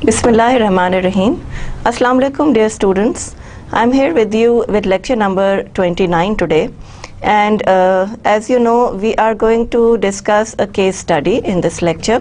Bismillahirrahmanirrahim. Assalamu alaikum, dear students. I'm here with you with lecture number 29 today. And as you know, we are going to discuss a case study in this lecture.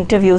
interview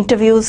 interviews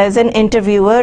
As an interviewer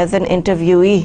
as an interviewee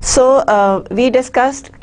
So we discussed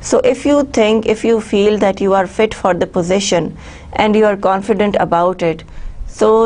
So if you feel that you are fit for the position and you are confident about it, so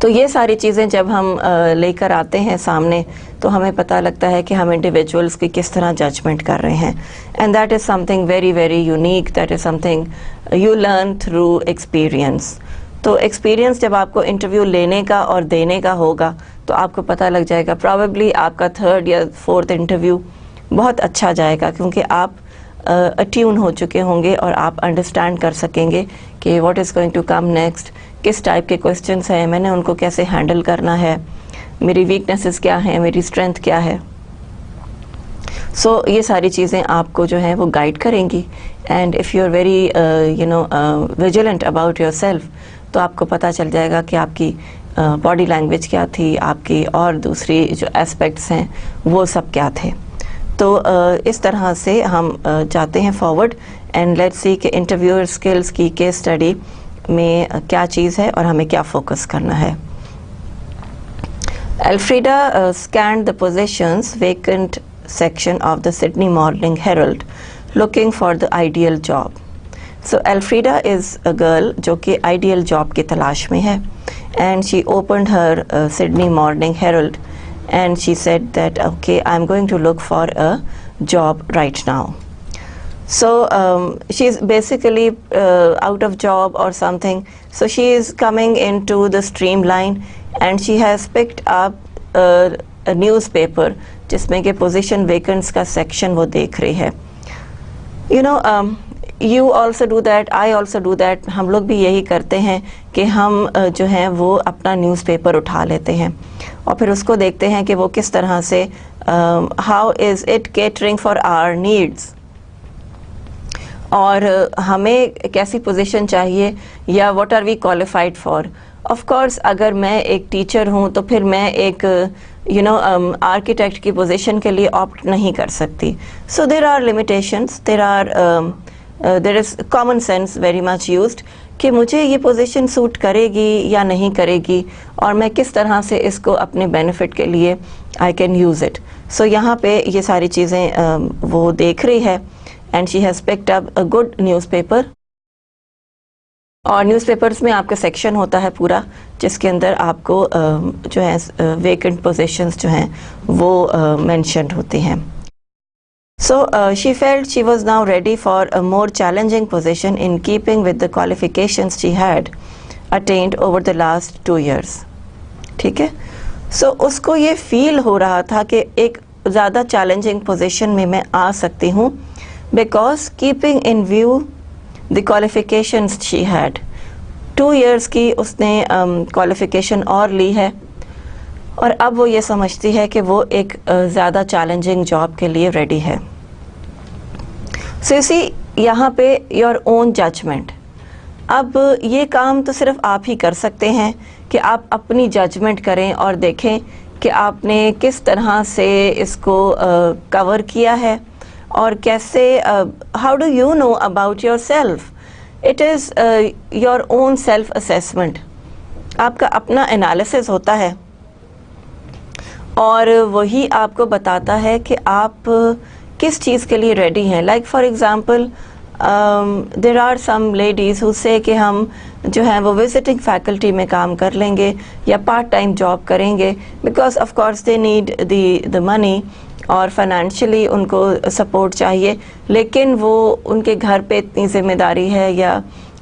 تو یہ ساری چیزیں جب ہم لے کر آتے ہیں سامنے تو ہمیں پتہ لگتا ہے کہ ہم انڈیویجولس کی کس طرح ججمنٹ کر رہے ہیں. And that is some thing very very unique, that is some thing you learn through experience. تو ایکسپیرئنس جب آپ کو انٹرویو لینے کا اور دینے کا ہوگا تو آپ کو پتہ لگ جائے گا, پرابیبلی آپ کا 3rd یا 4th انٹرویو بہت اچھا جائے گا, کیونکہ آپ اٹیون ہو چکے ہوں گے اور آپ انڈرسٹینڈ کر سکیں گے کہ what is going to come next, کس ٹائپ کے کویسچنس ہیں, میں نے ان کو کیسے ہینڈل کرنا ہے, میری ویکنیسز کیا ہیں, میری اسٹرینتھ کیا ہے. سو یہ ساری چیزیں آپ کو جو ہیں وہ گائیڈ کریں گی. And if you are very vigilant about yourself, تو آپ کو پتہ چل جائے گا کہ آپ کی باڈی لینگویج کیا تھی, آپ کی اور دوسری جو اسپیکٹس ہیں وہ سب کیا تھے. تو اس طرح سے ہم جاتے ہیں فارورڈ, اینڈ لیٹس سی کہ انٹرویور اسکلس کی کیس اسٹڈی میں کیا چیز ہے اور ہمیں کیا فوکس کرنا ہے. Elfrida scanned the positions vacant section of the Sydney Morning Herald looking for the ideal job. So Elfrida is a girl جو کہ ideal job کی تلاش میں ہے, and she opened her Sydney Morning Herald and she said that okay, I'm going to look for a job right now. So she's basically out of job or something, so she is coming into the streamline and she has picked up a newspaper جس میں کہ position vacancies کا section وہ دیکھ رہی ہے. You know, you also do that, I also do that. ہم لوگ بھی یہی کرتے ہیں کہ ہم جو ہیں وہ اپنا نیوز پیپر اٹھا لیتے ہیں اور پھر اس کو دیکھتے ہیں کہ وہ کس طرح سے how is it catering for our needs, اور ہمیں کیسی پوزیشن چاہیے یا what are we qualified for. Of course اگر میں ایک ٹیچر ہوں تو پھر میں ایک آرکیٹیکٹ کی پوزیشن کے لیے آپٹ نہیں کر سکتی. So there are limitations, there is common sense very much used کہ مجھے یہ پوزیشن سوٹ کرے گی یا نہیں کرے گی اور میں کس طرح سے اس کو اپنے بینیفٹ کے لیے آئی کین یوز اٹ. سو یہاں پہ یہ ساری چیزیں وہ دیکھ رہی ہے, and she has picked up a good news paper. اور نیوز پیپرز میں آپ کا سیکشن ہوتا ہے پورا جس کے اندر آپ کو جو ہے ویکنٹ پوزیشنز جو ہیں وہ مینشنڈ ہوتی ہیں. So she felt she was now ready for a more challenging position in keeping with the qualifications she had attained over the last 2 years. ٹھیک ہے, سو اس کو یہ فیل ہو رہا تھا کہ ایک زیادہ چیلنجنگ پوزیشن میں آ سکتی ہوں, because keeping in view the qualifications she had. 2 years کی اس نے qualification اور لی ہے اور اب وہ یہ سمجھتی ہے کہ وہ ایک زیادہ چیلنجنگ جاب کے لیے ریڈی ہے. سو اسی یہاں پہ your own judgment. اب یہ کام تو صرف آپ ہی کر سکتے ہیں کہ آپ اپنی ججمنٹ کریں اور دیکھیں کہ آپ نے کس طرح سے اس کو کور کیا ہے اور کیسے. How do you know about yourself? It is your own self assessment. آپ کا اپنا انالیسس ہوتا ہے اور وہی آپ کو بتاتا ہے کہ آپ کس چیز کے لیے ریڈی ہیں. Like for example there are some ladies who say کہ ہم جو ہیں وہ وزٹنگ فیکلٹی میں کام کر لیں گے یا پارٹ ٹائم جاب کریں گے, because of course they need the money اور فائنینشلی ان کو سپورٹ چاہیے, لیکن وہ ان کے گھر پہ اتنی ذمہ داری ہے یا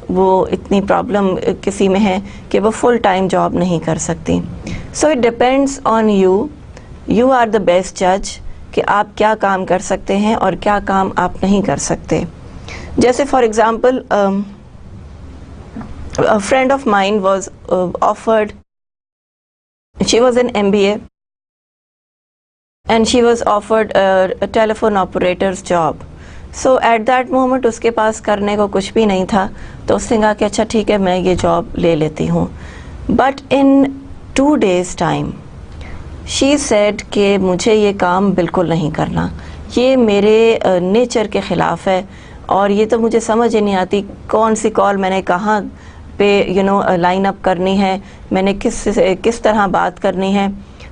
وہ اتنی پرابلم کسی میں ہے کہ وہ فل ٹائم جاب نہیں کر سکتی. So it depends on you, you are the best جج کہ آپ کیا کام کر سکتے ہیں اور کیا کام آپ نہیں کر سکتے. جیسے for example friend of mine was offered, she was an MBA and she was offered a telephone operator's job. So at that moment اس کے پاس کرنے کو کچھ بھی نہیں تھا, تو اس نے کہا کہ اچھا ٹھیک ہے میں یہ جاب لے لیتی ہوں. But in 2 days time she said کہ مجھے یہ کام بالکل نہیں کرنا, یہ میرے نیچر کے خلاف ہے اور یہ تو مجھے سمجھ ہی نہیں آتی کون سی کال میں نے کہاں پہ لائن اپ کرنی ہے, میں نے کس طرح بات کرنی ہے.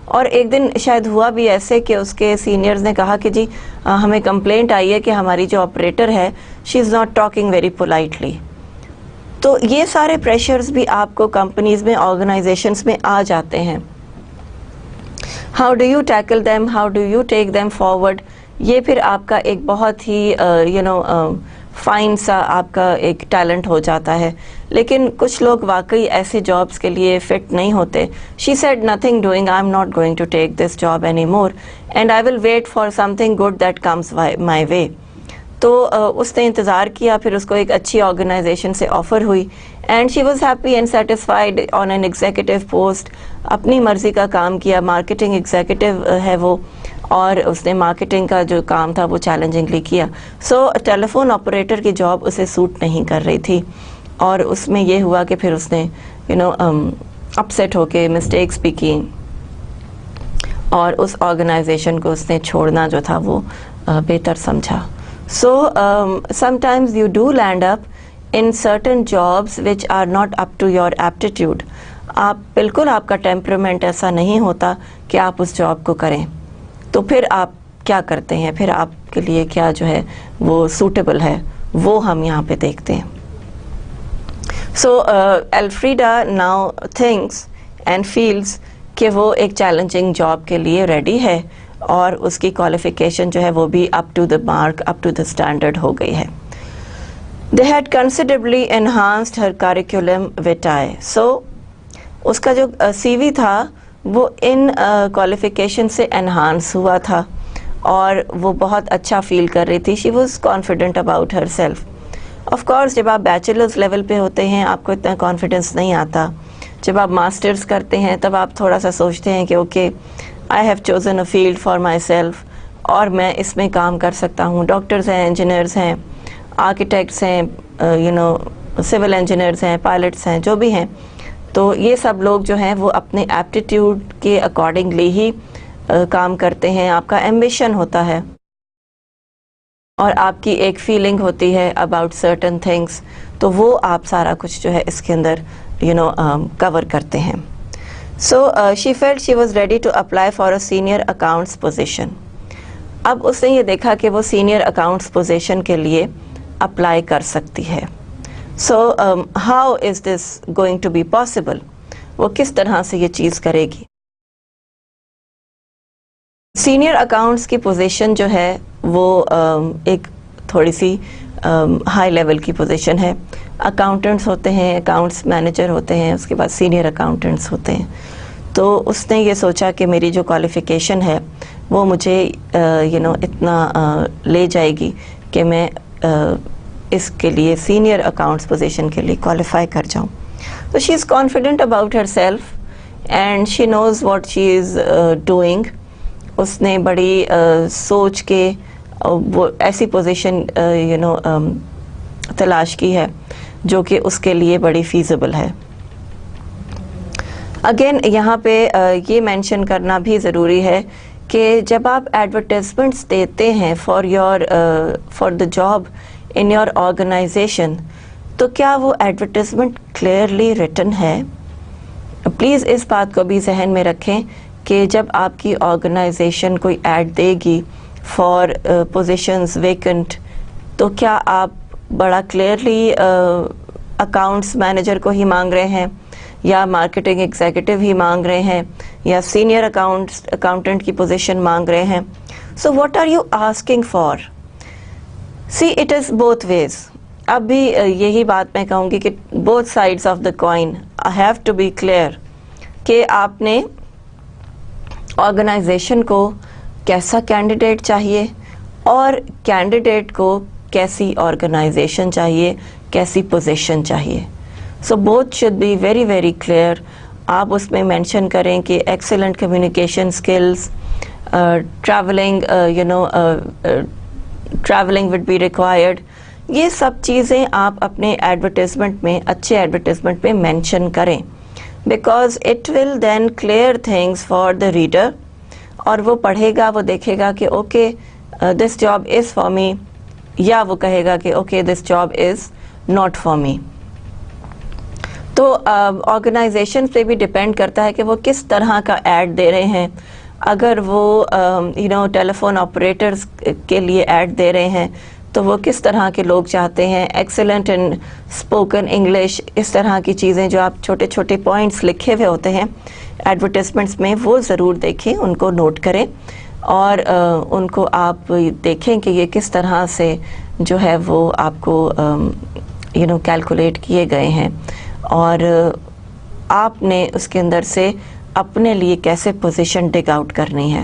اور ایک دن شاید ہوا بھی ایسے کہ اس کے سینئرز نے کہا کہ جی ہمیں کمپلینٹ آئی ہے کہ ہماری جو آپریٹر ہے she is not talking very politely. تو یہ سارے پریشرز بھی آپ کو کمپنیز میں آرگنائزیشنز میں آ جاتے ہیں. How do you tackle them, how do you take them forward, یہ پھر آپ کا ایک بہت ہی فائن سا آپ کا ایک ٹیلنٹ ہو جاتا ہے. لیکن کچھ لوگ واقعی ایسے جابس کے لیے فٹ نہیں ہوتے. She said nothing doing, I am not going to take this job any more and I will wait for something good that comes my way. تو اس نے انتظار کیا, پھر اس کو ایک اچھی آرگنائزیشن سے آفر ہوئی and she was happy and satisfied on an executive post. اپنی مرضی کا کام کیا, مارکیٹنگ ایگزیکٹو ہے وہ, اور اس نے مارکیٹنگ کا جو کام تھا وہ چیلنجنگلی کیا. سو ٹیلی فون آپریٹر کی جاب اسے سوٹ نہیں کر رہی تھی, اور اس میں یہ ہوا کہ پھر اس نے اپسیٹ ہو کے مسٹیکس بھی کی, اور اس آرگنائزیشن کو اس نے چھوڑنا جو تھا وہ بہتر سمجھا. So sometimes you do land up in certain jobs which are not up to your aptitude. آپ بالکل, آپ کا ٹیمپرامنٹ ایسا نہیں ہوتا کہ آپ اس جاب کو کریں, تو پھر آپ کیا کرتے ہیں, پھر آپ کے لیے کیا جو ہے وہ سوٹیبل ہے, وہ ہم یہاں پہ دیکھتے ہیں. سو الفریڈا ناؤ تھنکس اینڈ فیلز کہ وہ ایک چیلنجنگ جاب کے لیے ریڈی ہے, اور اس کی کوالیفیکیشن جو ہے وہ بھی up to the mark, up to the standard ہو گئی ہے. They had considerably enhanced her curriculum vitae. So اس کا جو سی وی تھا وہ ان کوالیفیکیشن سے انہانس ہوا تھا, اور وہ بہت اچھا فیل کر رہی تھی. She was confident about her self. Of course جب آپ بیچلرز لیول پہ ہوتے ہیں آپ کو اتنا کانفیڈنس نہیں آتا. جب آپ ماسٹرز کرتے ہیں تب آپ تھوڑا سا سوچتے ہیں کہ okay, I have chosen a field for my self, اور میں اس میں کام کر سکتا ہوں. ڈاکٹرز ہیں, انجینئرز ہیں, آرکیٹیکٹس ہیں, سول انجینئرز ہیں, پائلٹس ہیں, جو بھی ہیں, تو یہ سب لوگ جو ہیں وہ اپنے ایپٹیٹیوڈ کے اکارڈنگلی ہی کام کرتے ہیں. آپ کا ایمبیشن ہوتا ہے, اور آپ کی ایک فیلنگ ہوتی ہے اباؤٹ سرٹن تھنگس, تو وہ آپ سارا کچھ جو ہے اس کے اندر کور کرتے ہیں. So she felt she was ready to apply for a senior accounts position. اب اس نے یہ دیکھا کہ وہ سینئر اکاؤنٹس پوزیشن کے لیے اپلائی کر سکتی ہے. So how is this going to be possible? وہ کس طرح سے یہ چیز کرے گی. سینئر اکاؤنٹس کی پوزیشن جو ہے وہ ایک تھوڑی سی ہائی لیول کی پوزیشن ہے. اکاؤنٹنٹس ہوتے ہیں, اکاؤنٹس مینیجر ہوتے ہیں, اس کے بعد سینئر اکاؤنٹنٹس ہوتے ہیں. تو اس نے یہ سوچا کہ میری جو کوالیفیکیشن ہے وہ مجھے اتنا لے جائے گی کہ میں اس کے لیے سینئر اکاؤنٹس پوزیشن کے لیے کوالیفائی کر جاؤں. تو she is confident about herself and she knows what she is doing. اس نے بڑی سوچ کے وہ ایسی پوزیشن تلاش کی ہے جو کہ اس کے لیے بڑی فیزیبل ہے. اگین یہاں پہ یہ مینشن کرنا بھی ضروری ہے کہ جب آپ ایڈورٹیزمنٹس دیتے ہیں for the job in your organisation, تو کیا وہ ایڈورٹیزمنٹ کلیئرلی ریٹن ہے. پلیز اس بات کو بھی ذہن میں رکھیں کہ جب آپ کی آرگنائزیشن کوئی ایڈ دے گی فار پوزیشنز ویکنٹ, تو کیا آپ بڑا کلیئرلی اکاؤنٹس مینیجر کو ہی مانگ رہے ہیں, یا مارکیٹنگ ایگزیکٹو ہی مانگ رہے ہیں, یا سینئر اکاؤنٹنٹ کی پوزیشن مانگ رہے ہیں. So what are you asking for. See it is both ways. اب بھی یہی بات میں کہوں گی کہ both sides of the coin have to be clear کہ آپ نے آرگنائزیشن کو کیسا کینڈیڈیٹ چاہیے, اور کینڈیڈیٹ کو کیسی آرگنائزیشن چاہیے, کیسی پوزیشن چاہیے. So both should be very very clear. آپ اس میں مینشن کریں کہ excellent communication skills, travelling would be required. یہ سب چیزیں آپ اپنے ایڈورٹیزمنٹ میں, اچھے ایڈورٹیزمنٹ میں مینشن کریں, because it will then clear things for the reader. اور وہ پڑھے گا, وہ دیکھے گا کہ okay this job is for me, یا وہ کہے گا کہ okay this job is not for me. تو آرگنائزیشن پہ بھی ڈپینڈ کرتا ہے کہ وہ کس طرح کا ایڈ دے رہے ہیں. اگر وہ ٹیلی فون آپریٹرز کے لیے ایڈ دے رہے ہیں تو وہ کس طرح کے لوگ چاہتے ہیں. ایکسلنٹ ان اسپوکن انگلش، اس طرح کی چیزیں جو آپ چھوٹے چھوٹے پوائنٹس لکھے ہوئے ہوتے ہیں ایڈورٹیزمنٹس میں، وہ ضرور دیکھیں، ان کو نوٹ کریں اور ان کو آپ دیکھیں کہ یہ کس طرح سے جو ہے وہ آپ کو کیلکولیٹ کیے گئے ہیں، اور آپ نے اس کے اندر سے اپنے لیے کیسے پوزیشن ڈگ آؤٹ کرنی ہے.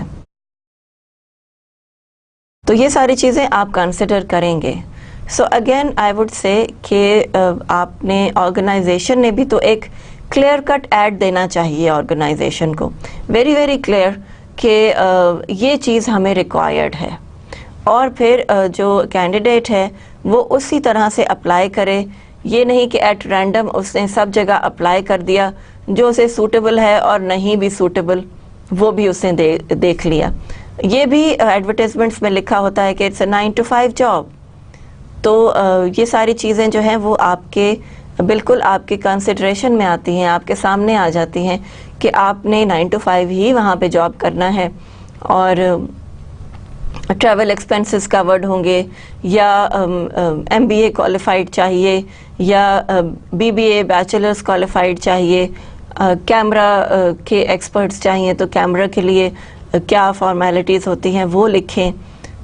تو یہ ساری چیزیں آپ کنسیڈر کریں گے. So again I would say کہ آپ نے آرگنائزیشن نے بھی تو ایک کلیئر کٹ ایڈ دینا چاہیے آرگنائزیشن کو، ویری ویری کلیئر کہ یہ چیز ہمیں ریکوائرڈ ہے، اور پھر جو کینڈیڈیٹ ہے وہ اسی طرح سے اپلائی کرے. یہ نہیں کہ ایٹ رینڈم اس نے سب جگہ اپلائی کر دیا، جو اسے سوٹیبل ہے اور نہیں بھی سوٹیبل وہ بھی اس نے دیکھ لیا. یہ بھی ایڈورٹیزمنٹس میں لکھا ہوتا ہے کہ اٹس اے 9 to 5 جاب. تو یہ ساری چیزیں جو ہیں وہ آپ کے بالکل آپ کے کنسیڈریشن میں آتی ہیں، آپ کے سامنے آ جاتی ہیں کہ آپ نے 9 to 5 ہی وہاں پہ جاب کرنا ہے، اور ٹریول ایکسپینسز کورڈ ہوں گے، یا MBA کوالیفائڈ چاہیے، یا BBA بیچلرز کوالیفائڈ چاہیے، کیمرہ کے ایکسپرٹس چاہیے تو کیمرہ کے لیے کیا فارمیلٹیز ہوتی ہیں وہ لکھیں.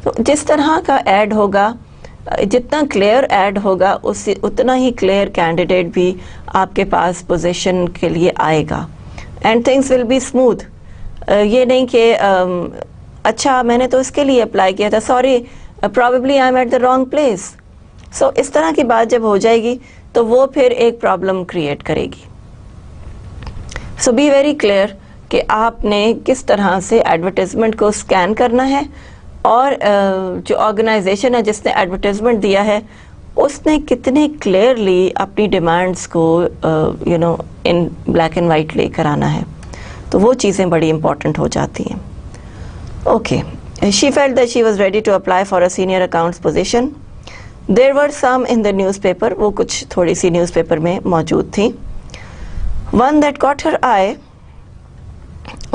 تو جس طرح کا ایڈ ہوگا، جتنا کلیئر ایڈ ہوگا اتنا ہی کلیئر کینڈیڈیٹ بھی آپ کے پاس پوزیشن کے لیے آئے گا، and things will be smooth. یہ نہیں کہ اچھا میں نے تو اس کے لیے اپلائی کیا تھا، sorry probably I am at the wrong place. So اس طرح کی بات جب ہو جائے گی تو وہ پھر ایک پرابلم کریٹ کرے گی. سو بی ویری کلیئر کہ آپ نے کس طرح سے ایڈورٹیزمنٹ کو اسکین کرنا ہے، اور جو آرگنائزیشن ہے جس نے ایڈورٹیزمنٹ دیا ہے اس نے کتنے کلیئرلی اپنی ڈیمانڈس کو ان بلیک اینڈ وائٹ لے کر آنا ہے. تو وہ چیزیں بڑی امپورٹنٹ ہو جاتی ہیں. Okay. She felt that she was ready to apply for a senior accounts position. There were some in the newspaper. وہ کچھ تھوڑی سی نیوز پیپر میں موجود تھی. One that caught her eye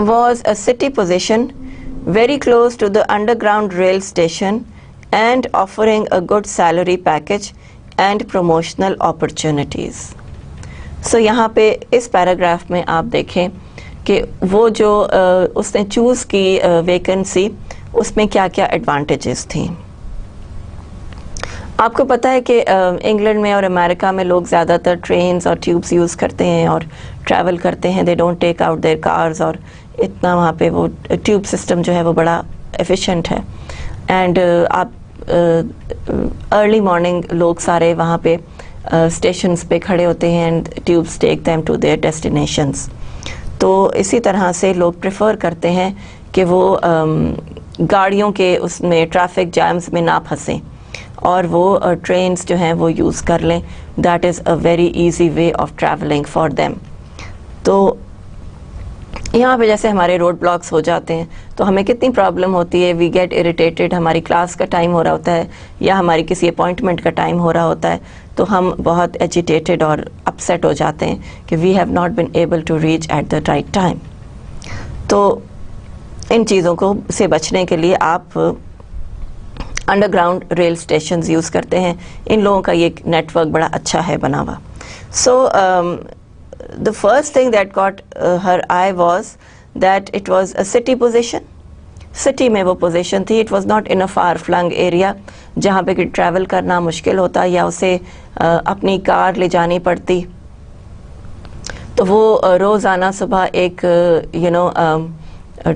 was a city position very close to the underground rail station and offering a good salary package and promotional opportunities. So یہاں پہ اس paragraph میں آپ دیکھیں کہ وہ جو اس نے چوز کی ویکنسی، اس میں کیا کیا ایڈوانٹیجز تھیں. آپ کو پتہ ہے کہ انگلینڈ میں اور امریکہ میں لوگ زیادہ تر ٹرینز اور ٹیوبس یوز کرتے ہیں اور ٹریول کرتے ہیں. They don't take out there cars, اور اتنا وہاں پہ وہ ٹیوب سسٹم جو ہے وہ بڑا ایفیشینٹ ہے. اینڈ آپ ارلی مارننگ لوگ سارے وہاں پہ اسٹیشنز پہ کھڑے ہوتے ہیں، and tubes take them to their destinations. تو اسی طرح سے لوگ پریفر کرتے ہیں کہ وہ گاڑیوں کے اس میں ٹریفک جیمز میں نہ پھنسیں، اور وہ ٹرینز جو ہیں وہ یوز کر لیں. That is a very easy way of travelling for them. تو یہاں پہ جیسے ہمارے روڈ بلاکس ہو جاتے ہیں تو ہمیں کتنی پرابلم ہوتی ہے. وی گیٹ اریٹیٹڈ، ہماری کلاس کا ٹائم ہو رہا ہوتا ہے یا ہماری کسی اپوائنٹمنٹ کا ٹائم ہو رہا ہوتا ہے، تو ہم بہت ایجیٹیٹڈ اور اپسیٹ ہو جاتے ہیں کہ we have not been able to reach at the right time. تو ان چیزوں کو سے بچنے کے لیے آپ underground rail stations use کرتے ہیں. ان لوگوں کا یہ نیٹ ورک بڑا اچھا ہے بنا ہوا. سو the first thing that caught her eye was that it was a city position. City میں وہ پوزیشن تھی. It was not in a far flung area جہاں پہ کہ ٹریول کرنا مشکل ہوتا یا اسے اپنی کار لے جانی پڑتی. تو وہ روزانہ صبح ایک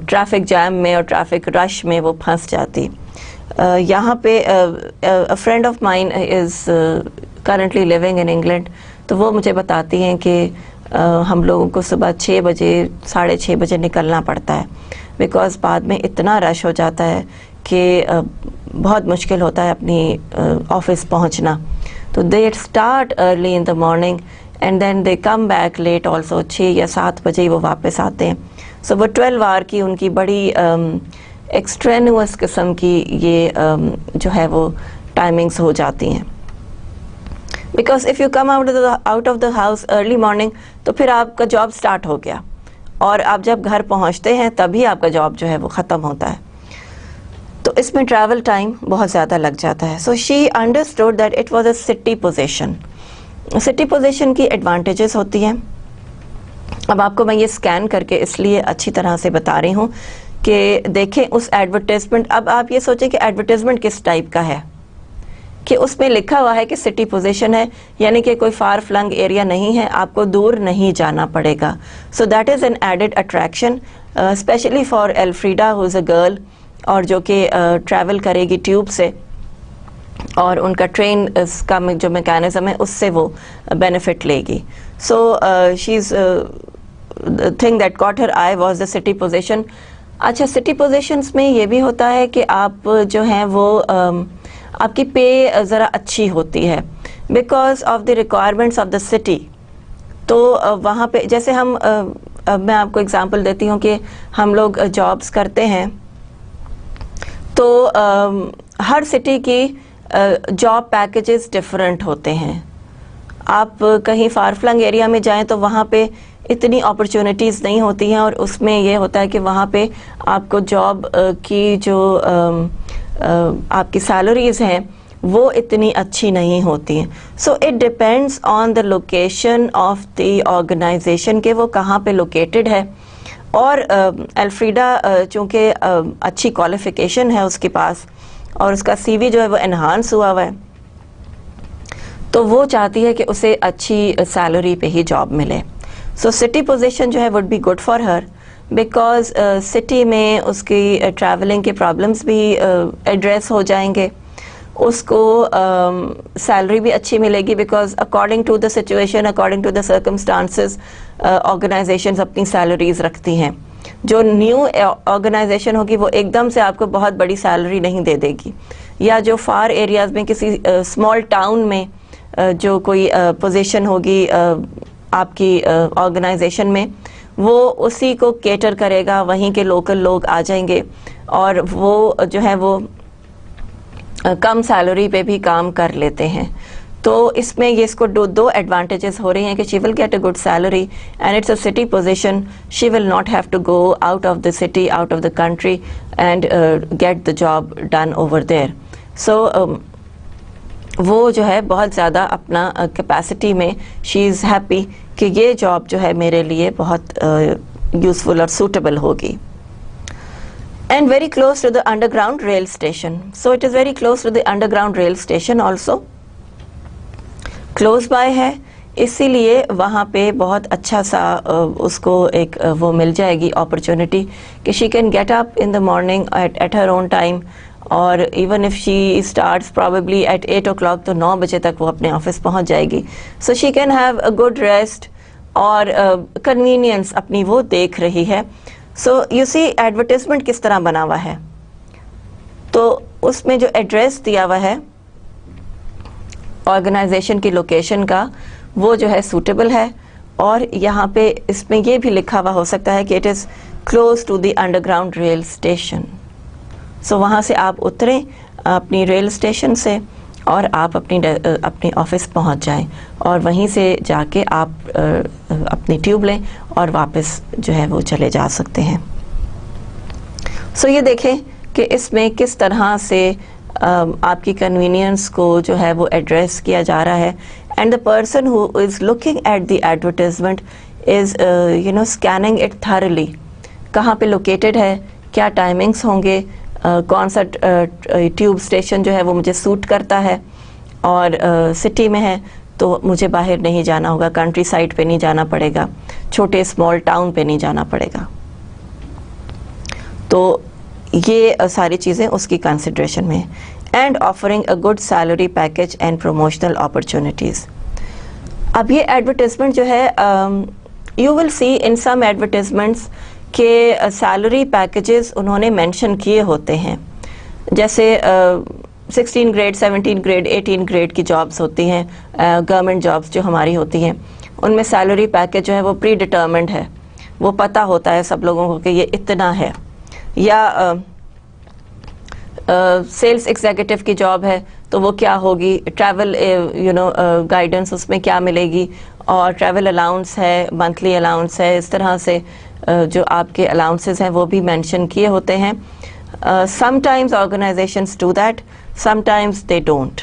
ٹریفک جیم میں اور ٹریفک رش میں وہ پھنس جاتی. یہاں پہ a friend of mine is currently living in England. تو وہ مجھے بتاتی ہیں کہ ہم لوگوں کو صبح 6 بجے 6:30 بجے نکلنا پڑتا ہے، بیکاز بعد میں اتنا رش ہو جاتا ہے کہ بہت مشکل ہوتا ہے اپنی آفس پہنچنا. تو they start early in the morning and then they come back late also. 6 یا 7 بجے وہ واپس آتے ہیں. سو وہ 12 آور کی ان کی بڑی ایکسٹرینوس قسم کی یہ جو ہے وہ ٹائمنگس ہو جاتی ہیں. Because if you come out of the house early morning تو پھر آپ کا جاب اسٹارٹ ہو گیا، اور آپ جب گھر پہنچتے ہیں تبھی آپ کا جاب جو ہے وہ ختم ہوتا ہے. تو اس میں ٹریول ٹائم بہت زیادہ لگ جاتا ہے. So she understood that it was a city position. City position کی ایڈوانٹیجز ہوتی ہیں. اب آپ کو میں یہ سکین کر کے اس لیے اچھی طرح سے بتا رہی ہوں کہ دیکھیں اس ایڈورٹیزمنٹ. اب آپ یہ سوچیں کہ ایڈورٹیزمنٹ کس ٹائپ کا ہے, کہ اس میں لکھا ہوا ہے کہ سٹی پوزیشن ہے, یعنی کہ کوئی فار فلنگ ایریا نہیں ہے, آپ کو دور نہیں جانا پڑے گا. So that is an added attraction especially for Alfreda who is a girl, اور جو کہ ٹریول کرے گی ٹیوب سے, اور ان کا ٹرین کا جو میکینزم ہے اس سے وہ بینیفٹ لے گی. So she is thing that caught her eye was the city position. اچھا, سٹی پوزیشنس میں یہ بھی ہوتا ہے کہ آپ جو ہیں وہ آپ کی پے ذرا اچھی ہوتی ہے because of the requirements of the city. تو وہاں پہ جیسے ہم میں آپ کو اگزامپل دیتی ہوں کہ ہم لوگ جابس کرتے ہیں, تو ہر سٹی کی جاب پیکیجز ڈفرینٹ ہوتے ہیں. آپ کہیں فار فلنگ ایریا میں جائیں تو وہاں پہ اتنی اپرچونٹیز نہیں ہوتی ہیں, اور اس میں یہ ہوتا ہے کہ وہاں پہ آپ کو جاب کی جو آپ کی سیلریز ہیں وہ اتنی اچھی نہیں ہوتی ہیں. So it depends on the location of the organisation کہ وہ کہاں پہ لوکیٹڈ ہے. اور الفریڈا چونکہ اچھی کوالیفیکیشن ہے اس کے پاس, اور اس کا سی وی جو ہے وہ انہانس ہوا ہے, تو وہ چاہتی ہے کہ اسے اچھی سیلری پہ ہی جاب ملے. سو سٹی پوزیشن جو ہے would be good for her because city میں اس کی ٹریولنگ کے پرابلمس بھی ایڈریس ہو جائیں گے, اس کو سیلری بھی اچھی ملے گی because according to the situation, according to the circumstances organisations اپنی سیلریز رکھتی ہیں. جو نیو آرگنائزیشن ہوگی وہ ایک دم سے آپ کو بہت بڑی سیلری نہیں دے دے گی, یا جو فار ایریاز میں کسی اسمال ٹاؤن میں جو کوئی پوزیشن ہوگی آپ کی آرگنائزیشن میں, وہ اسی کو کیٹر کرے گا, وہیں کے لوکل لوگ آ جائیں گے اور وہ جو ہے وہ کم سیلری پہ بھی کام کر لیتے ہیں. تو اس میں یہ اس کو دو ایڈوانٹیجز ہو رہی ہیں کہ she will get a good salary and it's a city position. She will not have to go out of the city, out of the country and get the job done over there. So وہ جو ہے بہت زیادہ اپنا capacity میں شی is happy کہ یہ job جو ہے میرے لیے بہت یوزفل اور سوٹیبل ہوگی. And very close to the underground rail station. So it is very close to the underground rail station also. Close by ہے, اسی لیے وہاں پہ بہت اچھا سا اس کو ایک وہ مل جائے گی اپرچونٹی کہ she can get up in the morning at her own time, اور even if she starts probably at 8 o'clock تو 9 بجے تک وہ اپنے آفس پہنچ جائے گی. So she can have a good rest اور convenience اپنی وہ دیکھ رہی ہے. سو یو سی ایڈورٹیزمنٹ کس طرح بنا ہوا ہے, تو اس میں جو ایڈریس دیا ہوا ہے آرگنائزیشن کی لوکیشن کا وہ جو ہے سوٹیبل ہے, اور یہاں پہ اس میں یہ بھی لکھا ہوا ہو سکتا ہے کہ it is close to the underground rail station. So وہاں سے آپ اتریں اپنی ریل اسٹیشن سے اور آپ اپنی آفس پہنچ جائیں, اور وہیں سے جا کے آپ اپنی ٹیوب لیں اور واپس جو ہے وہ چلے جا سکتے ہیں. سو یہ دیکھیں کہ اس میں کس طرح سے آپ کی کنوینئنس کو جو ہے وہ ایڈریس کیا جا رہا ہے. And the person who is looking at the advertisement is scanning it thoroughly, کہاں پہ لوکیٹڈ ہے, کیا ٹائمنگس ہوں گے, کون سا ٹیوب اسٹیشن جو ہے وہ مجھے سوٹ کرتا ہے, اور سٹی میں ہے تو مجھے باہر نہیں جانا ہوگا, کنٹری سائڈ پہ نہیں جانا پڑے گا, چھوٹے اسمال ٹاؤن پہ نہیں جانا پڑے گا. تو یہ ساری چیزیں اس کی کنسیڈریشن میں. And offering a good salary package and promotional opportunities. اب یہ ایڈورٹیزمنٹ جو ہے you will see in some advertisements کہ سیلری پیکیجز انہوں نے مینشن کیے ہوتے ہیں, جیسے 16 گریڈ 17 گریڈ 18 گریڈ کی جابس ہوتی ہیں, گورنمنٹ جابس جو ہماری ہوتی ہیں, ان میں سیلری پیکیج جو ہے وہ پری ڈٹرمنڈ ہے, وہ پتہ ہوتا ہے سب لوگوں کو کہ یہ اتنا ہے. یا سیلز ایگزیکٹو کی جاب ہے تو وہ کیا ہوگی, ٹریول گائیڈنس اس میں کیا ملے گی, اور ٹریول الاؤنس ہے, منتھلی الاؤنس ہے, اس طرح سے جو آپ کے الاؤنسز ہیں وہ بھی مینشن کیے ہوتے ہیں. Sometimes organizations do that, sometimes they don't.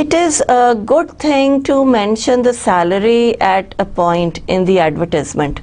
It is a good thing to mention the salary at a point in the advertisement,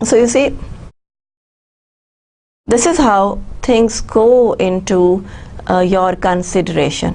So you see, this is how things go into your consideration.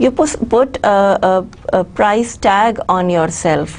you put a price tag on yourself.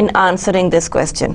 in answering this question.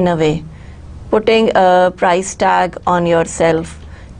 in a way, putting a price tag on yourself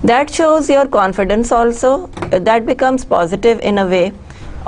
That shows your confidence also, that becomes positive in a way,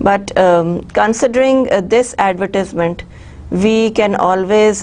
But considering this advertisement, we can always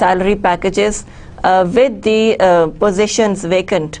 salary packages with the positions vacant,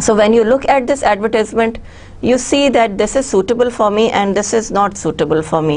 So when you look at this advertisement, you see that this is suitable for me and this is not suitable for me.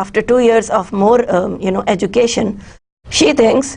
after 2 years of more education, she thinks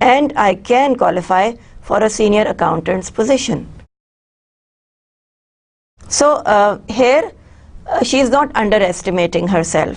and I can qualify for a senior accountant's position. So here she is not underestimating herself.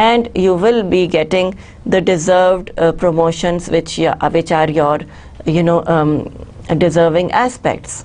and you will be getting the deserved promotions which are your deserving aspects.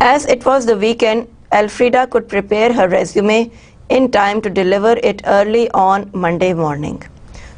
As it was the weekend, Elfrida could prepare her resume in time to deliver it early on Monday morning.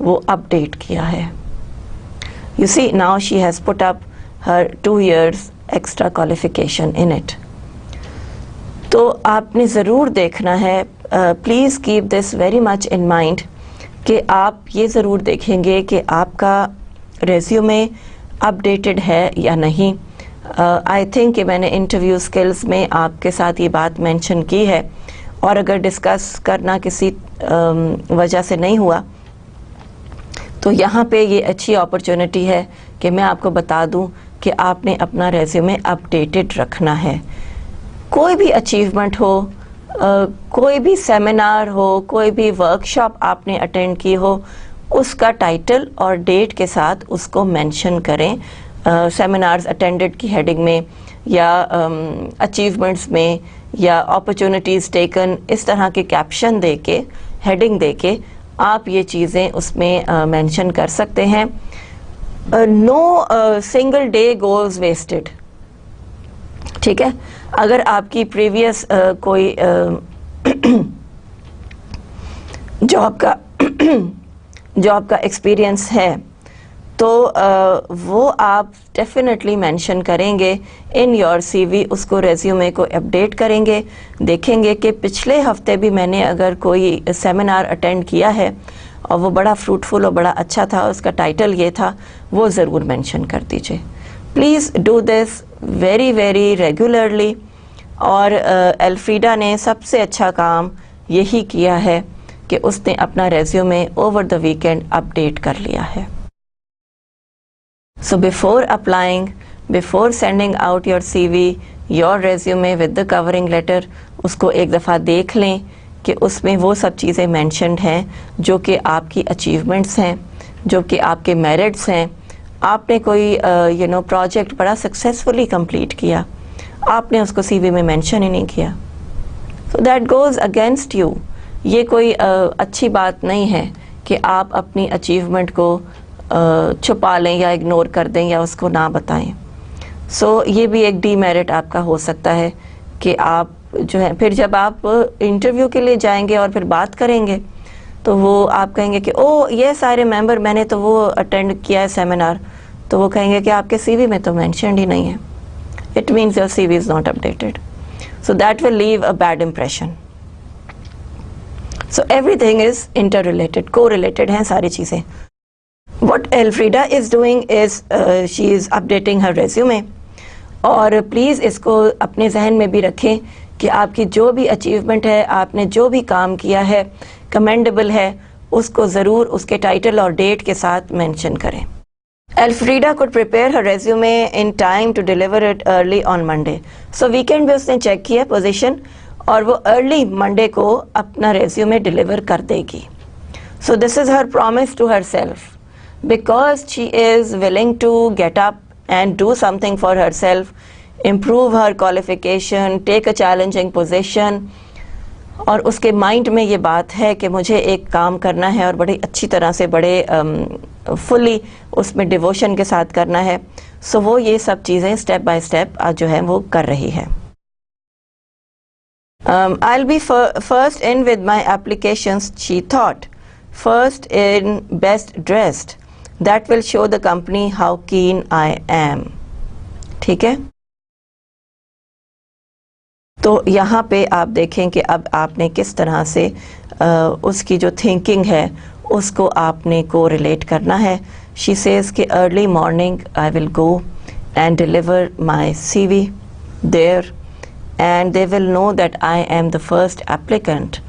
وہ update کیا ہے. You see, now she has put up her 2 years extra qualification in it. تو آپ نے ضرور دیکھنا ہے, please keep this very much in mind, کہ آپ یہ ضرور دیکھیں گے کہ آپ کا ریزیومے اپڈیٹڈ ہے یا نہیں. آئی تھنک کہ میں نے انٹرویو اسکلز میں آپ کے ساتھ یہ بات مینشن کی ہے, اور اگر ڈسکس کرنا کسی وجہ سے نہیں ہوا تو یہاں پہ یہ اچھی اپرچونٹی ہے کہ میں آپ کو بتا دوں کہ آپ نے اپنا ریزیومے اپڈیٹڈ رکھنا ہے. کوئی بھی اچیومنٹ ہو, کوئی بھی سیمینار ہو, کوئی بھی ورک شاپ آپ نے اٹینڈ کی ہو, اس کا ٹائٹل اور ڈیٹ کے ساتھ اس کو مینشن کریں. سیمینارز اٹینڈڈ کی ہیڈنگ میں, یا اچیومنٹس میں, یا اپرچونٹیز ٹیکن, اس طرح کے کیپشن دے کے, ہیڈنگ دے کے آپ یہ چیزیں اس میں مینشن کر سکتے ہیں. No single day goes wasted. ٹھیک ہے, اگر آپ کی پریویس کوئی جاب کا ایکسپیرئنس ہے تو وہ آپ ڈیفینیٹلی مینشن کریں گے ان یور سی وی. اس کو ریزیومے کو اپڈیٹ کریں گے, دیکھیں گے کہ پچھلے ہفتے بھی میں نے اگر کوئی سیمینار اٹینڈ کیا ہے اور وہ بڑا فروٹفل اور بڑا اچھا تھا, اس کا ٹائٹل یہ تھا, وہ ضرور مینشن کر دیجئے. Please do this very very regularly. اور الفریڈا نے سب سے اچھا کام یہی کیا ہے کہ اس نے اپنا resume over the weekend update کر لیا ہے. So before applying, before sending out your CV, your resume with the covering letter, اس کو ایک دفعہ دیکھ لیں کہ اس میں وہ سب چیزیں مینشنڈ ہیں جو کہ آپ کی اچیومنٹس ہیں, جو کہ آپ کے میرٹس ہیں. آپ نے کوئی پروجیکٹ بڑا سکسیزفلی کمپلیٹ کیا, آپ نے اس کو سی وی میں مینشن ہی نہیں کیا. So that goes against you. یہ کوئی اچھی بات نہیں ہے کہ آپ اپنی اچیومنٹ کو چھپا لیں یا اگنور کر دیں یا اس کو نہ بتائیں. سو یہ بھی ایک ڈی میرٹ آپ کا ہو سکتا ہے کہ آپ جو ہے پھر جب آپ انٹرویو کے لیے جائیں گے اور پھر بات کریں گے تو وہ آپ کہیں گے کہ او یہ سارے ممبر میں نے تو وہ اٹینڈ کیا ہے سیمینار, تو وہ کہیں گے کہ آپ کے سی وی میں تو مینشنڈ ہی نہیں ہے. It means your C V is not updated. So that will leave a bad impression. So everything is interrelated, co related ہیں ساری چیزیں. What Elfrida is doing is she is updating her resume. اور please اس کو اپنے ذہن میں بھی رکھیں کہ آپ کی جو بھی اچیومنٹ ہے, آپ نے جو بھی کام کیا ہے, کمینڈیبل ہے, اس کو ضرور اس کے ٹائٹل اور ڈیٹ کے ساتھ مینشن کریں. Elfrida could prepare her resume in time to deliver it early on Monday. So weekend میں اس نے چیک کیا پوزیشن اور وہ ارلی منڈے کو اپنا ریزیومے ڈلیور کر دے گی. So this is her promise to herself. Because she is willing to get up and do something for herself, improve her qualification, take a challenging position, اور اس کے mind میں یہ بات ہے کہ مجھے ایک کام کرنا ہے اور بڑی اچھی طرح سے بڑے فلی اس میں ڈیووشن کے ساتھ کرنا ہے. سو وہ یہ سب چیزیں اسٹیپ بائی اسٹیپ جو ہے وہ کر رہی ہے. I'll be first in with my applications, she thought. First in best dressed. That will show the company how keen I am. ٹھیک ہے, تو یہاں پہ آپ دیکھیں کہ اب آپ نے کس طرح سے اس کی جو تھنکنگ ہے اس کو آپ نے کو ریلیٹ کرنا ہے. She says کہ early morning I will go and deliver my CV there and they will know that I am the first applicant.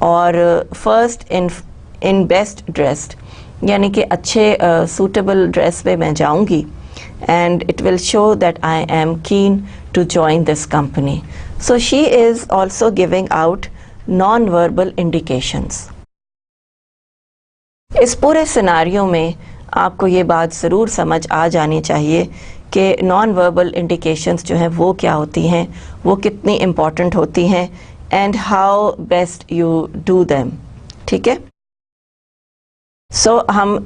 اور first in best dressed یعنی کہ اچھے سوٹیبل ڈریس پہ میں جاؤں گی, and it will show that I am keen to join this company. So she is also giving out non verbal indications. اس پورے سیناریو میں آپ کو یہ بات ضرور سمجھ آ جانی چاہیے کہ نان وربل انڈیکیشنس جو ہیں وہ کیا ہوتی ہیں, وہ کتنی امپورٹنٹ ہوتی ہیں, and how best you do them. ٹھیک ہے, سو ہم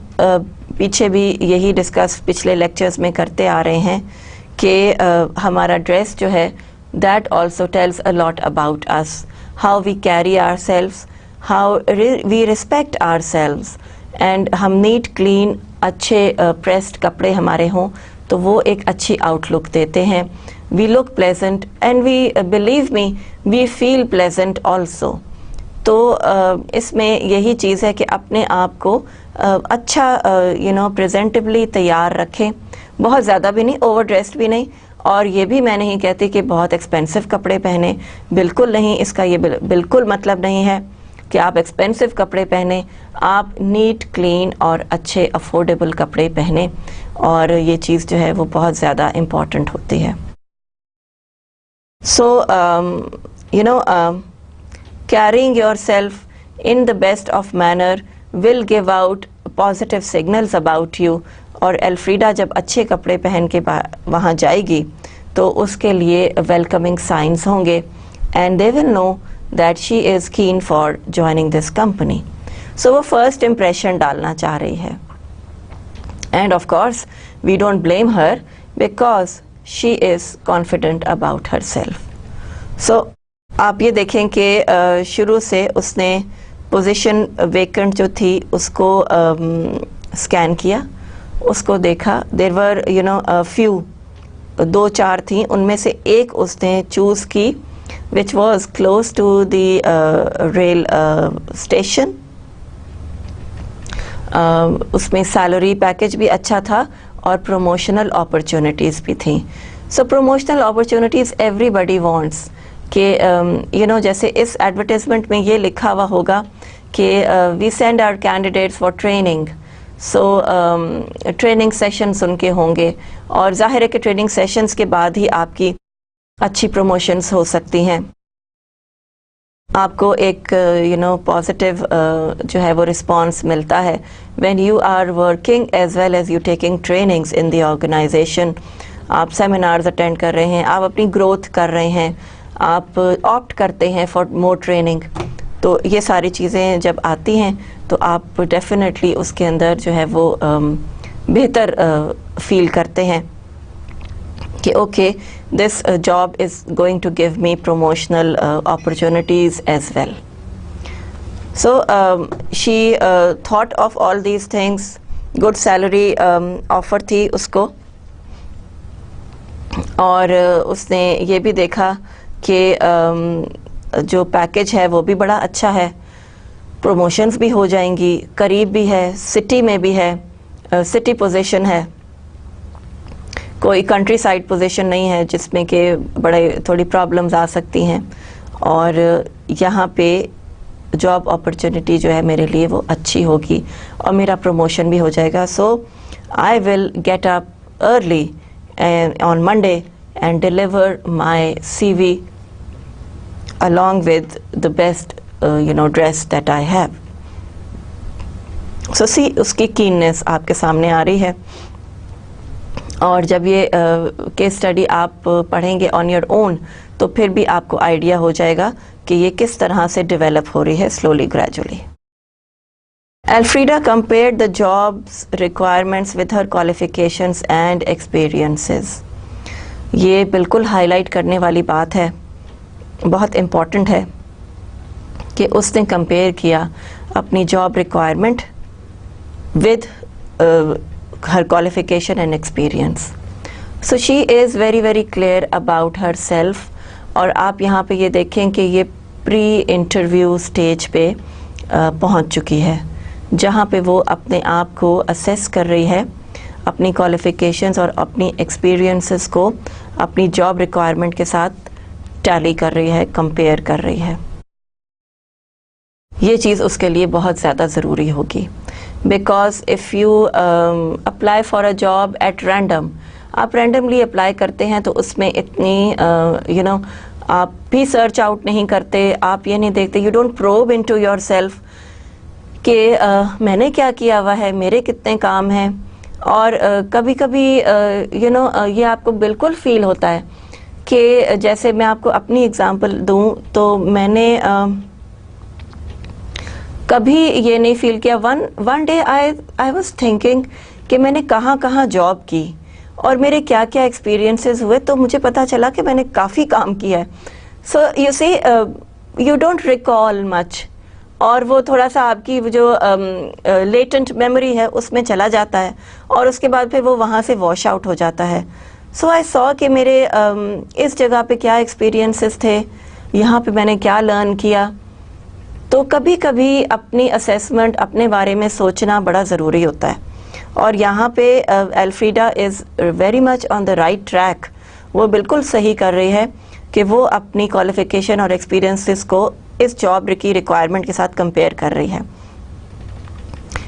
پیچھے بھی یہی ڈسکس پچھلے لیکچرز میں کرتے آ رہے ہیں کہ ہمارا ڈریس جو ہے that also tells a lot about us, how we carry ourselves, how we respect ourselves, and ہم نیٹ کلین اچھے پریسڈ کپڑے ہمارے ہوں تو وہ ایک اچھی آؤٹ لک دیتے ہیں. We look pleasant and we believe me we feel pleasant also. تو اس میں یہی چیز ہے کہ اپنے آپ کو اچھا پریزنٹیبلی تیار رکھیں, بہت زیادہ بھی نہیں, اوور ڈریسڈ بھی نہیں, اور یہ بھی میں نہیں کہتی کہ بہت ایکسپینسو کپڑے پہنیں, بالکل نہیں. اس کا یہ بالکل مطلب نہیں ہے کہ آپ ایکسپینسو کپڑے پہنیں. آپ نیٹ کلین اور اچھے افورڈیبل کپڑے پہنیں, اور یہ چیز جو ہے وہ بہت زیادہ امپورٹنٹ ہوتی ہے. سو carrying yourself in the best of manner will give out positive signals about you. اور الفریڈا جب اچھے کپڑے پہن کے وہاں جائے گی تو اس کے لیے ویلکمنگ سائنس ہوں گے, and they will know that she is keen for joining this company. So وہ فرسٹ امپریشن ڈالنا چاہ رہی ہے, and of course we don't blame her because she is confident about herself. So آپ یہ دیکھیں کہ شروع سے اس نے پوزیشن ویکنٹ جو تھی اس کو اسکین کیا, اس کو دیکھا. دیر ور فیو, 2-4 تھیں, ان میں سے ایک اس نے چوز کی which was close to the rail station. اس میں سیلری پیکج بھی اچھا تھا اور پروموشنل اپرچونٹیز بھی تھیں. سو پروموشنل اپرچونٹیز ایوری بڈی وانٹس کہ جیسے اس ایڈورٹیزمنٹ میں یہ لکھا ہوا ہوگا کہ we send our candidates for training. So training sessions ان کے ہوں گے, اور ظاہر ہے کہ ٹریننگ سیشنز کے بعد ہی آپ کی اچھی پروموشنز ہو سکتی ہیں. آپ کو ایک پازیٹیو جو ہے وہ رسپانس ملتا ہے when you are working as well as you taking trainings in the organisation. آپ سیمینارز اٹینڈ کر رہے ہیں, آپ اپنی گروتھ کر رہے ہیں, آپ آپٹ کرتے ہیں فار مور ٹریننگ. تو یہ ساری چیزیں جب آتی ہیں تو آپ ڈیفینیٹلی اس کے اندر جو ہے وہ بہتر فیل کرتے ہیں کہ okay this job is going to give me promotional opportunities as well. So she thought of all these things. Good salary offer تھی اس کو, اور اس نے یہ بھی دیکھا کہ جو پیکج ہے وہ بھی بڑا اچھا ہے, پروموشنز بھی ہو جائیں گی, قریب بھی ہے, سٹی میں بھی ہے, سٹی پوزیشن ہے, کوئی کنٹری سائڈ پوزیشن نہیں ہے جس میں کہ بڑے تھوڑی پرابلمز آ سکتی ہیں, اور یہاں پہ جاب اپرچونٹی جو ہے میرے لیے وہ اچھی ہوگی اور میرا پروموشن بھی ہو جائے گا. So I will get up early on Monday and deliver my CV along with the best dress that I have. So see اس کی keenness آپ کے سامنے آ رہی ہے, اور جب یہ case study آپ پڑھیں گے on your own تو پھر بھی آپ کو آئیڈیا ہو جائے گا کہ یہ کس طرح سے ڈیولپ ہو رہی ہے slowly gradually. Elfrida compared the job's requirements with her qualifications and experiences. یہ بالکل ہائی لائٹ کرنے والی بات ہے, بہت امپورٹنٹ ہے کہ اس نے کمپیئر کیا اپنی job requirement with her qualification and experience. So she is very very clear about her self. اور آپ یہاں پہ یہ دیکھیں کہ یہ پری انٹرویو اسٹیج پہ پہنچ چکی ہے, جہاں پہ وہ اپنے آپ کو اسیس کر رہی ہے, اپنی کوالیفیکیشنز اور اپنی ایکسپیرینسز کو اپنی جاب ریکوائرمنٹ کے ساتھ ٹیلی کر رہی ہے, کمپیئر کر رہی ہے. یہ چیز اس کے لیے بہت زیادہ ضروری ہوگی, because if you apply for a job at random, آپ رینڈملی اپلائی کرتے ہیں تو اس میں اتنی آپ بھی سرچ آؤٹ نہیں کرتے, آپ یہ نہیں دیکھتے, you don't probe into yourself کہ میں نے کیا کیا ہوا ہے, میرے کتنے کام ہیں. اور کبھی کبھی یہ آپ کو بالکل فیل ہوتا ہے کہ جیسے میں آپ کو اپنی اگزامپل دوں تو میں نے کبھی یہ نہیں فیل کیا. One day I was thinking کہ میں نے کہاں کہاں جاب کی اور میرے کیا کیا ایکسپیرینسز ہوئے, تو مجھے پتہ چلا کہ میں نے کافی کام کیا ہے. So you see you don't recall much, اور وہ تھوڑا سا آپ کی جو لیٹنٹ میموری ہے اس میں چلا جاتا ہے اور اس کے بعد پھر وہ وہاں سے واش آؤٹ ہو جاتا ہے. سو آئی سو کہ میرے اس جگہ پہ کیا ایکسپیرینسز تھے, یہاں پہ میں نے کیا لرن کیا. تو کبھی کبھی اپنی اسیسمنٹ اپنے بارے میں سوچنا بڑا ضروری ہوتا ہے, اور یہاں پہ Alfreda is very much on the right track. وہ بالکل صحیح کر رہی ہے کہ وہ اپنی کوالیفیکیشن اور ایکسپیرینسز کو اس جاب کی ریکوائرمنٹ کے ساتھ کمپیئر کر رہی ہے,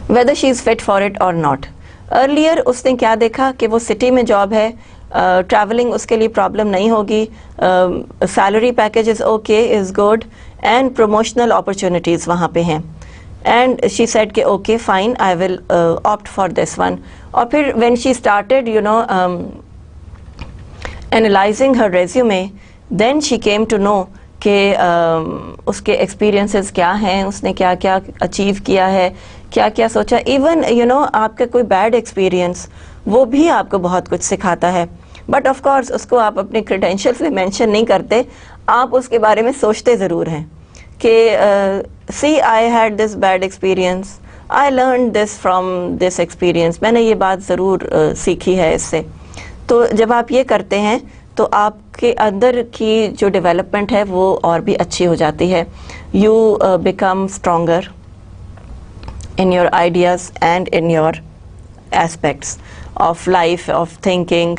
whether she is fit for it or not. Earlier اس نے کیا دیکھا کہ وہ سٹی میں جاب ہے, ٹریولنگ اس کے لیے پرابلم نہیں ہوگی, salary package is okay, is good, and promotional opportunities وہاں پہ ہیں. اینڈ شی سیڈ کہ okay fine, I will opt for this one. اور پھر when she started analysing her resume, then she came to know کہ اس کے experiences کیا ہیں, اس نے کیا کیا اچیو کیا ہے, کیا کیا سوچا. ایون آپ کا کوئی بیڈ ایکسپیرینس وہ بھی آپ کو بہت کچھ سکھاتا ہے, بٹ آف کورس اس کو آپ اپنے کریڈینشیلس میں مینشن نہیں کرتے, آپ اس کے بارے میں سوچتے ضرور ہیں کہ see I had this bad experience, I learn this from this experience, میں نے یہ بات ضرور سیکھی ہے اس سے. تو جب آپ یہ کرتے ہیں تو آپ کے اندر کی جو ڈیولپمنٹ ہے وہ اور بھی اچھی ہو جاتی ہے. You become stronger in your ideas and in your aspects of life, of thinking.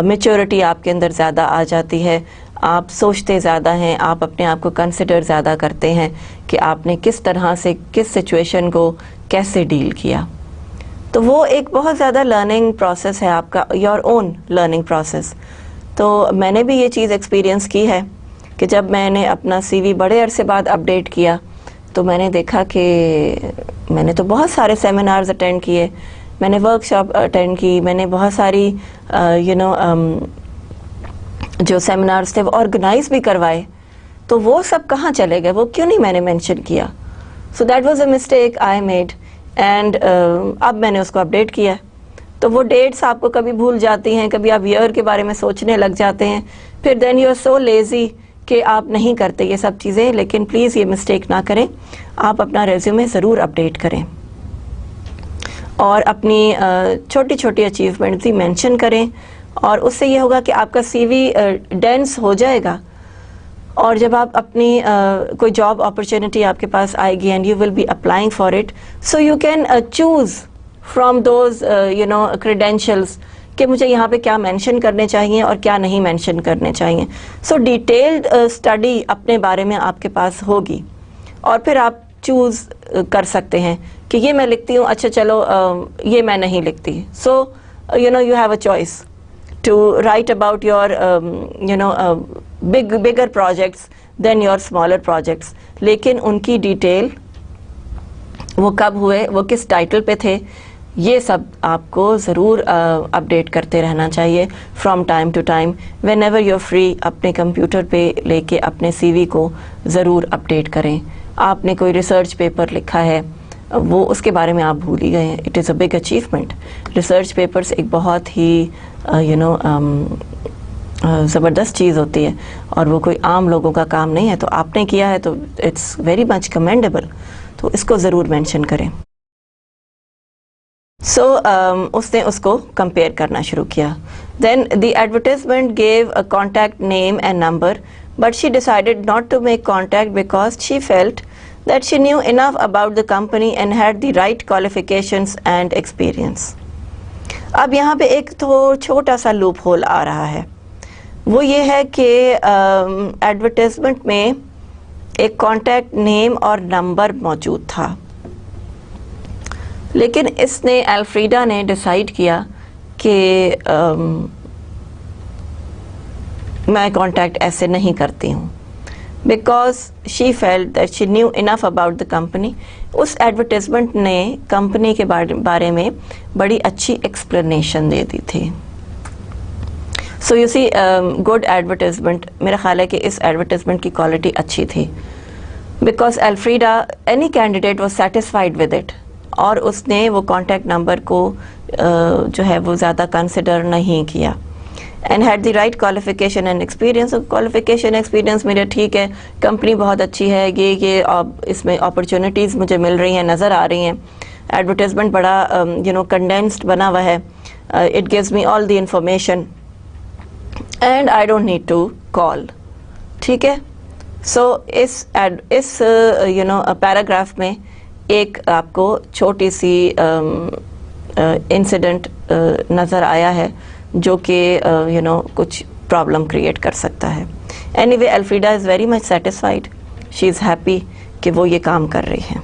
Maturity آپ کے اندر زیادہ آ جاتی ہے, آپ سوچتے زیادہ ہیں, آپ اپنے آپ کو کنسیڈر زیادہ کرتے ہیں کہ آپ نے کس طرح سے کس سچویشن کو کیسے ڈیل کیا. تو وہ ایک بہت زیادہ لرننگ پروسیس ہے آپ کا, یور اون لرننگ پروسیس. تو میں نے بھی یہ چیز ایکسپیرینس کی ہے کہ جب میں نے اپنا سی وی بڑے عرصے بعد اپڈیٹ کیا تو میں نے دیکھا کہ میں نے تو بہت سارے سیمینارز اٹینڈ کیے, میں نے ورک شاپ اٹینڈ کی, میں نے بہت ساری جو سیمینارز تھے وہ آرگنائز بھی کروائے, تو وہ سب کہاں چلے گئے, وہ کیوں نہیں میں نے مینشن کیا. So that was a mistake I made, and اب میں نے اس کو اپڈیٹ کیا. تو وہ ڈیٹس آپ کو کبھی بھول جاتی ہیں, کبھی آپ ایئر کے بارے میں سوچنے لگ جاتے ہیں, پھر then you are so lazy کہ آپ نہیں کرتے یہ سب چیزیں. لیکن پلیز یہ مسٹیک نہ کریں, آپ اپنا ریزیومے ضرور اپڈیٹ کریں اور اپنی چھوٹی چھوٹی اچیومنٹس بھی مینشن کریں, اور اس سے یہ ہوگا کہ آپ کا سی وی ڈینس ہو جائے گا. اور جب آپ اپنی کوئی جاب اپرچونٹی آپ کے پاس آئے گی and you will be applying for it, so you can choose from those credentials کہ مجھے یہاں پہ کیا مینشن کرنے چاہیے اور کیا نہیں مینشن کرنے چاہیے. سو ڈیٹیلڈ اسٹڈی اپنے بارے میں آپ کے پاس ہوگی, اور پھر آپ چوز کر سکتے ہیں کہ یہ میں لکھتی ہوں, اچھا چلو یہ میں نہیں لکھتی. So you have a choice to write about your bigger projects than your smaller projects. لیکن ان کی ڈیٹیل, وہ کب ہوئے, وہ کس ٹائٹل پہ تھے, یہ سب آپ کو ضرور اپڈیٹ کرتے رہنا چاہیے from time to time. Whenever you free, اپنے کمپیوٹر پہ لے کے اپنے سی وی کو ضرور اپڈیٹ کریں. آپ نے کوئی ریسرچ پیپر لکھا ہے, وہ اس کے بارے میں آپ بھول ہی گئے ہیں, it is a big achievement. Research papers ایک بہت ہی زبردست چیز ہوتی ہے, اور وہ کوئی عام لوگوں کا کام نہیں ہے. تو آپ نے کیا ہے تو اٹس ویری مچ کمینڈیبل, تو اس کو ضرور مینشن کریں. سو اس نے اس کو کمپیئر کرنا شروع کیا. Then the advertisement gave a contact name and number, but she decided not to make contact because she felt that she knew enough about the company and had the right qualifications and experience. اب یہاں پہ ایک تو چھوٹا سا loop whole آ رہا ہے, وہ یہ ہے کہ ایڈورٹیزمنٹ میں ایک کانٹیکٹ نیم اور نمبر موجود تھا, لیکن اس نے الفریڈا نے ڈیسائیڈ کیا کہ میں کانٹیکٹ ایسے نہیں کرتی ہوں, because she felt that she knew enough about the company. اس ایڈورٹیزمنٹ نے کمپنی کے بارے میں بڑی اچھی ایکسپلینیشن دے دی تھی. So you see good advertisement, میرا خیال ہے کہ اس ایڈورٹیزمنٹ کی کوالٹی اچھی تھی, because Alfreda any candidate was satisfied with it, اور اس نے وہ کانٹیکٹ نمبر کو جو ہے وہ زیادہ کنسیڈر نہیں کیا. And head the right qualification and experience. Qualification experience میرا ٹھیک ہے, کمپنی بہت اچھی ہے, یہ اس میں اپرچونیٹیز مجھے مل رہی ہیں, نظر آ رہی ہیں, ایڈورٹیزمنٹ بڑا کنڈینسڈ بنا ہوا ہے, it gives me all the information and I don't need to call. ٹھیک ہے. سو اس پیراگراف میں ایک آپ کو چھوٹی سی انسیڈنٹ نظر آیا ہے جو کہ کچھ پرابلم کریٹ کر سکتا ہے. Anyway Alfreda is very much satisfied, she is happy کہ وہ یہ کام کر رہی ہیں.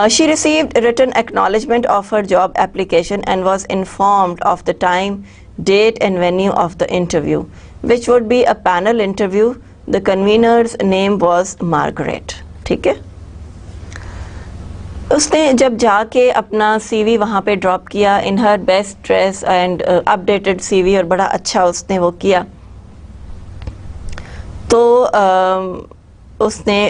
She received written acknowledgement of her job application and was informed of the time, date and venue of the interview, which would be a panel interview. The convener's name was Margaret. ٹھیک ہے. اس نے جب جا کے اپنا سی وی وہاں پہ drop کیا in her best dress and updated C V, اور بڑا اچھا اس نے وہ کیا, تو اس نے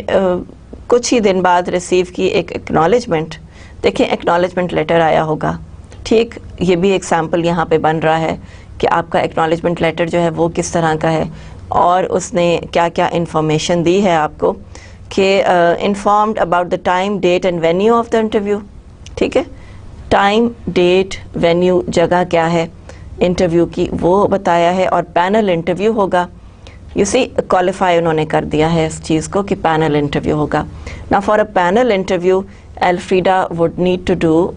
کچھ ہی دن بعد ریسیو کی ایک ایکنالجمنٹ. دیکھیں ایکنالجمنٹ لیٹر آیا ہوگا. ٹھیک, یہ بھی ایک سیمپل یہاں پہ بن رہا ہے کہ آپ کا ایکنالجمنٹ لیٹر جو ہے وہ کس طرح کا ہے, اور اس نے کیا کیا انفارمیشن دی ہے آپ کو کہ informed about the time, date and venue of the interview. ٹھیک ہے, ٹائم, ڈیٹ, وینیو, جگہ کیا ہے انٹرویو کی وہ بتایا ہے, اور پینل انٹرویو ہوگا. یو سی کوالیفائی انہوں نے کر دیا ہے اس چیز کو کہ پینل انٹرویو ہوگا. نا for a panel interview Alfreda would need to do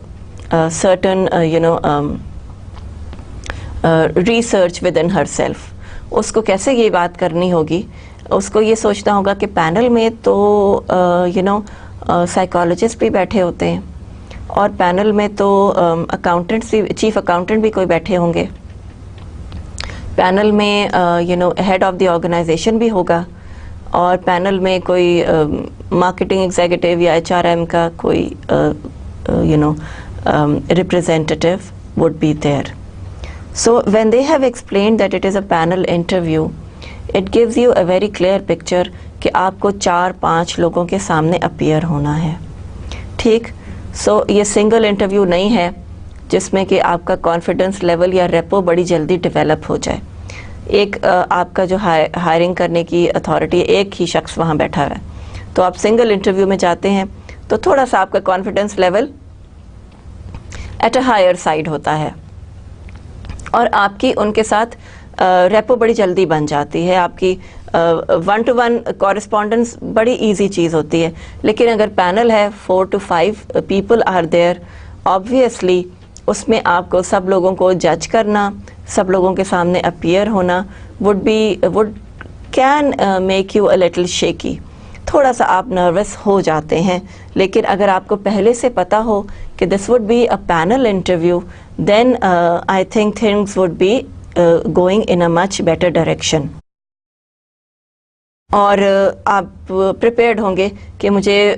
certain research within herself. اس کو کیسے یہ بات کرنی ہوگی, اس کو یہ سوچنا ہوگا کہ پینل میں تو سائیکالوجسٹ بھی بیٹھے ہوتے ہیں, اور پینل میں تو اکاؤنٹنٹس بھی, چیف اکاؤنٹنٹ بھی کوئی بیٹھے ہوں گے, پینل میں ہیڈ آف دی آرگنائزیشن بھی ہوگا, اور پینل میں کوئی مارکیٹنگ ایگزیکٹو یا HRM کا کوئی representative would be there. So when they have explained that it is a panel interview, it gives you a very clear picture کہ آپ کو 4-5 لوگوں کے سامنے اپیئر ہونا ہے. ٹھیک. سو یہ سنگل انٹرویو نہیں ہے جس میں کہ آپ کا کانفیڈنس لیول یا ریپو بڑی جلدی ڈیولپ ہو جائے. ایک آپ کا جو ہائرنگ کرنے کی اتھارٹی, ایک ہی شخص وہاں بیٹھا ہوا ہے, تو آپ سنگل انٹرویو میں جاتے ہیں تو تھوڑا سا آپ کا confidence level at a higher side ہوتا ہے, اور آپ کی ان کے ساتھ ریپو بڑی جلدی بن جاتی ہے, آپ کی 1-to-1 کورسپونڈنس بڑی ایزی چیز ہوتی ہے. لیکن اگر پینل ہے 4 to 5 people are there, obviously اس میں آپ کو سب لوگوں کو جج کرنا, سب لوگوں کے سامنے اپیئر ہونا would can make you a little shaky. تھوڑا سا آپ نروس ہو جاتے ہیں. لیکن اگر آپ کو پہلے سے پتہ ہو کہ this would be a panel interview, then I think things would be going in a much better direction, اور آپ پریپیئرڈ ہوں گے کہ مجھے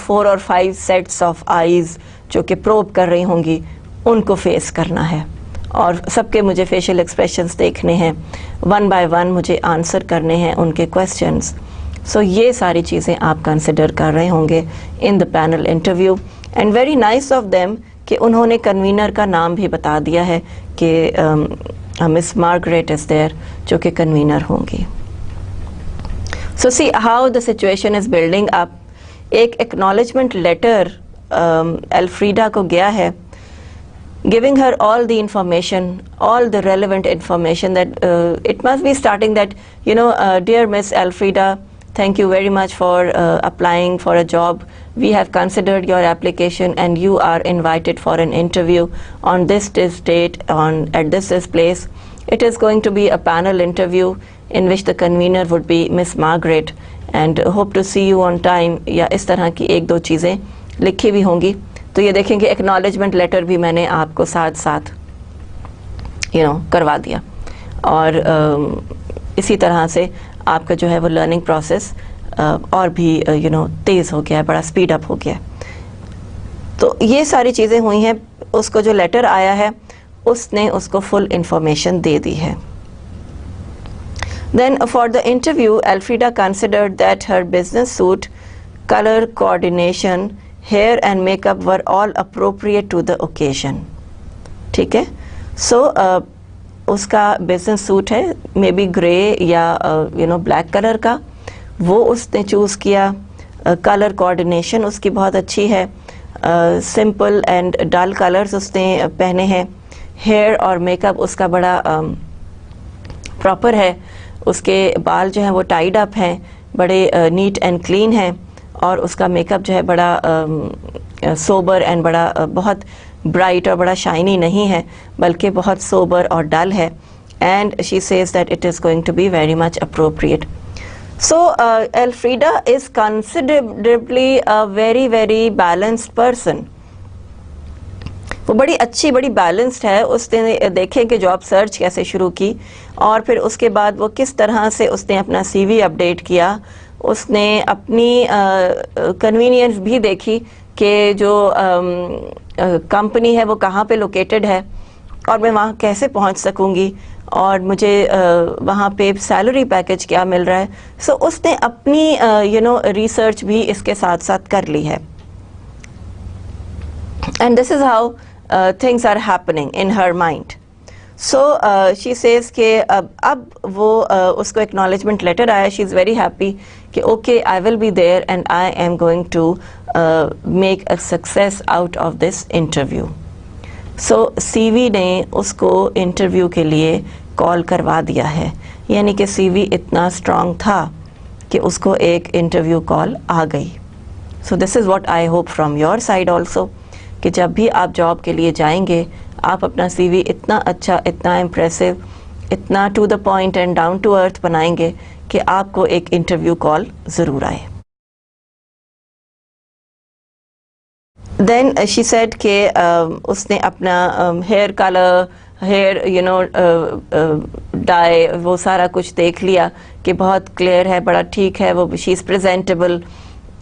4 or 5 سیٹس آف آئیز جو کہ پروب کر رہی ہوں گی ان کو فیس کرنا ہے, اور سب کے مجھے فیشیل ایکسپریشنز دیکھنے ہیں, 1 by 1 مجھے آنسر کرنے ہیں ان کے کویسچنز. سو یہ ساری چیزیں آپ کنسیڈر کر رہے ہوں گے in the panel interview. And very nice of them کہ انہوں نے کنوینر کا نام بھی بتا دیا ہے کہ مس مارگریٹ از دیئر جو کہ کنوینر ہوں گی. So see how the situation is building up. ایک ایکنالجمنٹ لیٹر الفریڈا کو گیا ہے, giving her all the information, all the relevant information that it must be starting that dear Miss Elfrida, thank you very much for applying for a job. We have considered your application and you are invited for an interview on this date at this place. It is going to be a panel interview in which the convener would be Miss Margaret, and hope to see you on time. یا اس طرح کی 1-2 چیزیں لکھی بھی ہوں گی. تو یہ دیکھیں کہ ایکنالجمنٹ لیٹر بھی میں نے آپ کو ساتھ ساتھ کروا دیا, اور اسی طرح سے آپ کا جو ہے وہ لرننگ پروسیس اور بھی تیز ہو گیا ہے, بڑا اسپیڈ اپ ہو گیا ہے. تو یہ ساری چیزیں ہوئی ہیں. اس کو جو لیٹر آیا ہے اس نے اس کو فل انفارمیشن دے دی ہے. Then for the interview, Elfrida considered that her business suit, color coordination, hair and makeup were all appropriate to the occasion. ٹھیک ہے. سو اس کا بزنس سوٹ ہے مے بی گرے یا بلیک کلر کا، وہ اس نے چوز کیا. کلر کوآرڈینیشن اس کی بہت اچھی ہے، سمپل اینڈ ڈل کلرز اس نے پہنے ہیں. ہیئر اور میک اپ اس کا بڑا پراپر ہے، اس کے بال جو ہیں وہ ٹائیڈ اپ ہیں، بڑے نیٹ اینڈ کلین ہیں، اور اس کا میک اپ جو ہے بڑا سوبر اینڈ بڑا بہت برائٹ اور بڑا شائنی نہیں ہے، بلکہ بہت سوبر اور ڈل ہے. And she says that it is going to be very much appropriate. So Elfrida is considerably a very very balanced person. وہ بڑی اچھی بڑی بیلنسڈ ہے. اس نے دیکھیں کہ جاب سرچ کیسے شروع کی، اور پھر اس کے بعد وہ کس طرح سے اس نے اپنا سی وی اپڈیٹ کیا. اس نے اپنی کنوینئنس بھی دیکھی کہ جو کمپنی ہے وہ کہاں پہ لوکیٹڈ ہے، اور میں وہاں کیسے پہنچ سکوں گی، اور مجھے وہاں پہ سیلری پیکج کیا مل رہا ہے. سو اس نے اپنی ریسرچ بھی اس کے ساتھ ساتھ کر لی ہے. And this is how things are happening in her mind. So she says کہ اب وہ اس کو ایکنالجمنٹ لیٹر آیا. شی از ویری ہیپی کہ okay I will be there and I am going to make a success out of this interview. So C V نے اس کو انٹرویو کے لیے کال کروا دیا ہے، یعنی کہ سی وی اتنا اسٹرانگ تھا کہ اس کو ایک انٹرویو کال آ گئی. So this is what I hope from your side also, کہ جب بھی آپ جاب کے لیے جائیں گے آپ اپنا سی وی اتنا اچھا، اتنا امپریسو، اتنا to the point and down to earth بنائیں گے کہ آپ کو ایک انٹرویو کال ضرور آئے. دین شی سیڈ کہ اس نے اپنا ہیئر کلر، ہیئر ڈائی، وہ سارا کچھ دیکھ لیا کہ بہت کلیئر ہے، بڑا ٹھیک ہے. وہ شی از پریزنٹیبل،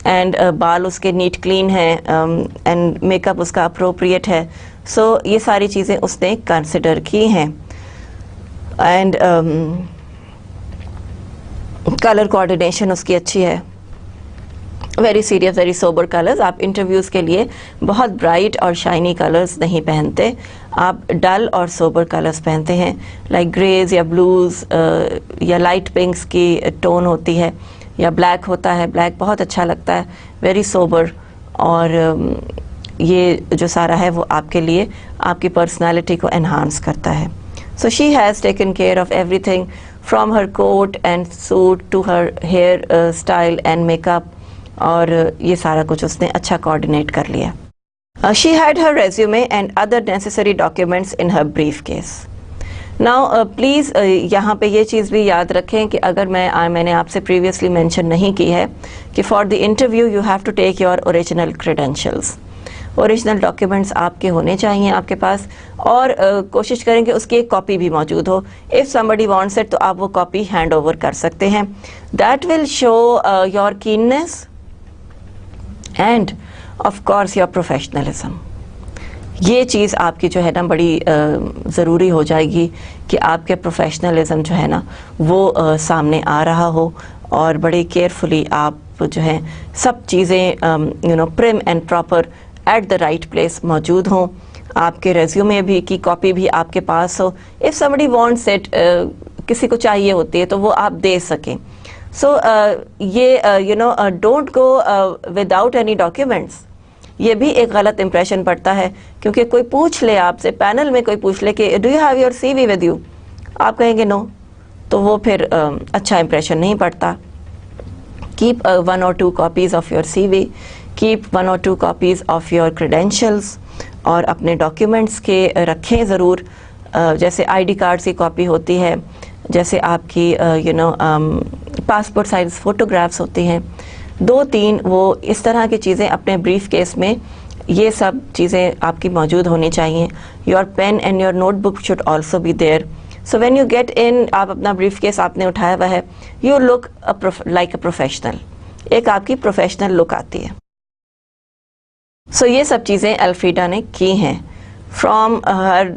اینڈ بال اس کے نیٹ کلین ہیں، اینڈ میک اپ اس کا اپروپریٹ ہے. سو یہ ساری چیزیں اس نے کنسیڈر کی ہیں. اینڈ کلر کوآرڈینیشن اس کی اچھی ہے، very serious, very sober colours. آپ انٹرویوز کے لیے بہت برائٹ اور شائنی کلرز نہیں پہنتے، آپ ڈل اور سوبر کلرز پہنتے ہیں، لائک گریز یا بلوز یا لائٹ پنکس کی ٹون ہوتی ہے، یا بلیک ہوتا ہے. بلیک بہت اچھا لگتا ہے، ویری سوبر، اور یہ جو سارا ہے وہ آپ کے لیے آپ کی پرسنالٹی کو انہانس کرتا ہے. So she has taken care of everything from her coat and suit to her hairstyle and make up, اور یہ سارا کچھ اس نے اچھا کوآرڈینیٹ کر لیا. She had her resume and other necessary documents in Hare brief case. Now please یہاں پہ یہ چیز بھی یاد رکھیں کہ اگر میں نے آپ سے پریویسلی مینشن نہیں کی ہے کہ for the interview you have to take your original credentials. Original documents آپ کے ہونے چاہیے آپ کے پاس، اور کوشش کریں کہ اس کی ایک کاپی بھی موجود ہو. اف somebody wants it تو آپ وہ کاپی ہینڈ اوور کر سکتے ہیں. That will show your کیننس and of course your professionalism. یہ چیز آپ کی جو ہے نا بڑی ضروری ہو جائے گی کہ آپ کے پروفیشنلزم جو ہے نا وہ سامنے آ رہا ہو، اور بڑی کیئرفلی آپ جو ہیں سب چیزیں prim and proper at the right place موجود ہوں. آپ کے ریزیومے بھی کی کاپی بھی آپ کے پاس ہو. اف somebody wants it کسی کو چاہیے ہوتی ہے تو وہ آپ دے سکیں. سو یہ don't go without any documents. یہ بھی ایک غلط امپریشن پڑتا ہے، کیونکہ کوئی پوچھ لے آپ سے، پینل میں کوئی پوچھ لے کہ do you have your C V with you, آپ کہیں گے نو، تو وہ پھر اچھا امپریشن نہیں پڑتا. Keep 1 or 2 copies of your CV, keep 1 or 2 copies of your credentials، اور اپنے ڈاکیومنٹس کے رکھیں ضرور. جیسے آئی ڈی کارڈس کی کاپی ہوتی ہے، جیسے آپ کی پاسپورٹ سائز فوٹوگرافس ہوتی ہیں، 2-3 وہ اس طرح کی چیزیں اپنے بریف کیس میں، یہ سب چیزیں آپ کی موجود ہونی چاہیے. Your pen and your notebook should also be there. So when you get in, آپ اپنا بریف کیس آپ نے اٹھایا ہوا ہے، you look like a professional, ایک آپ کی پروفیشنل لک آتی ہے. سو یہ سب چیزیں الفریڈا نے کی ہیں، from her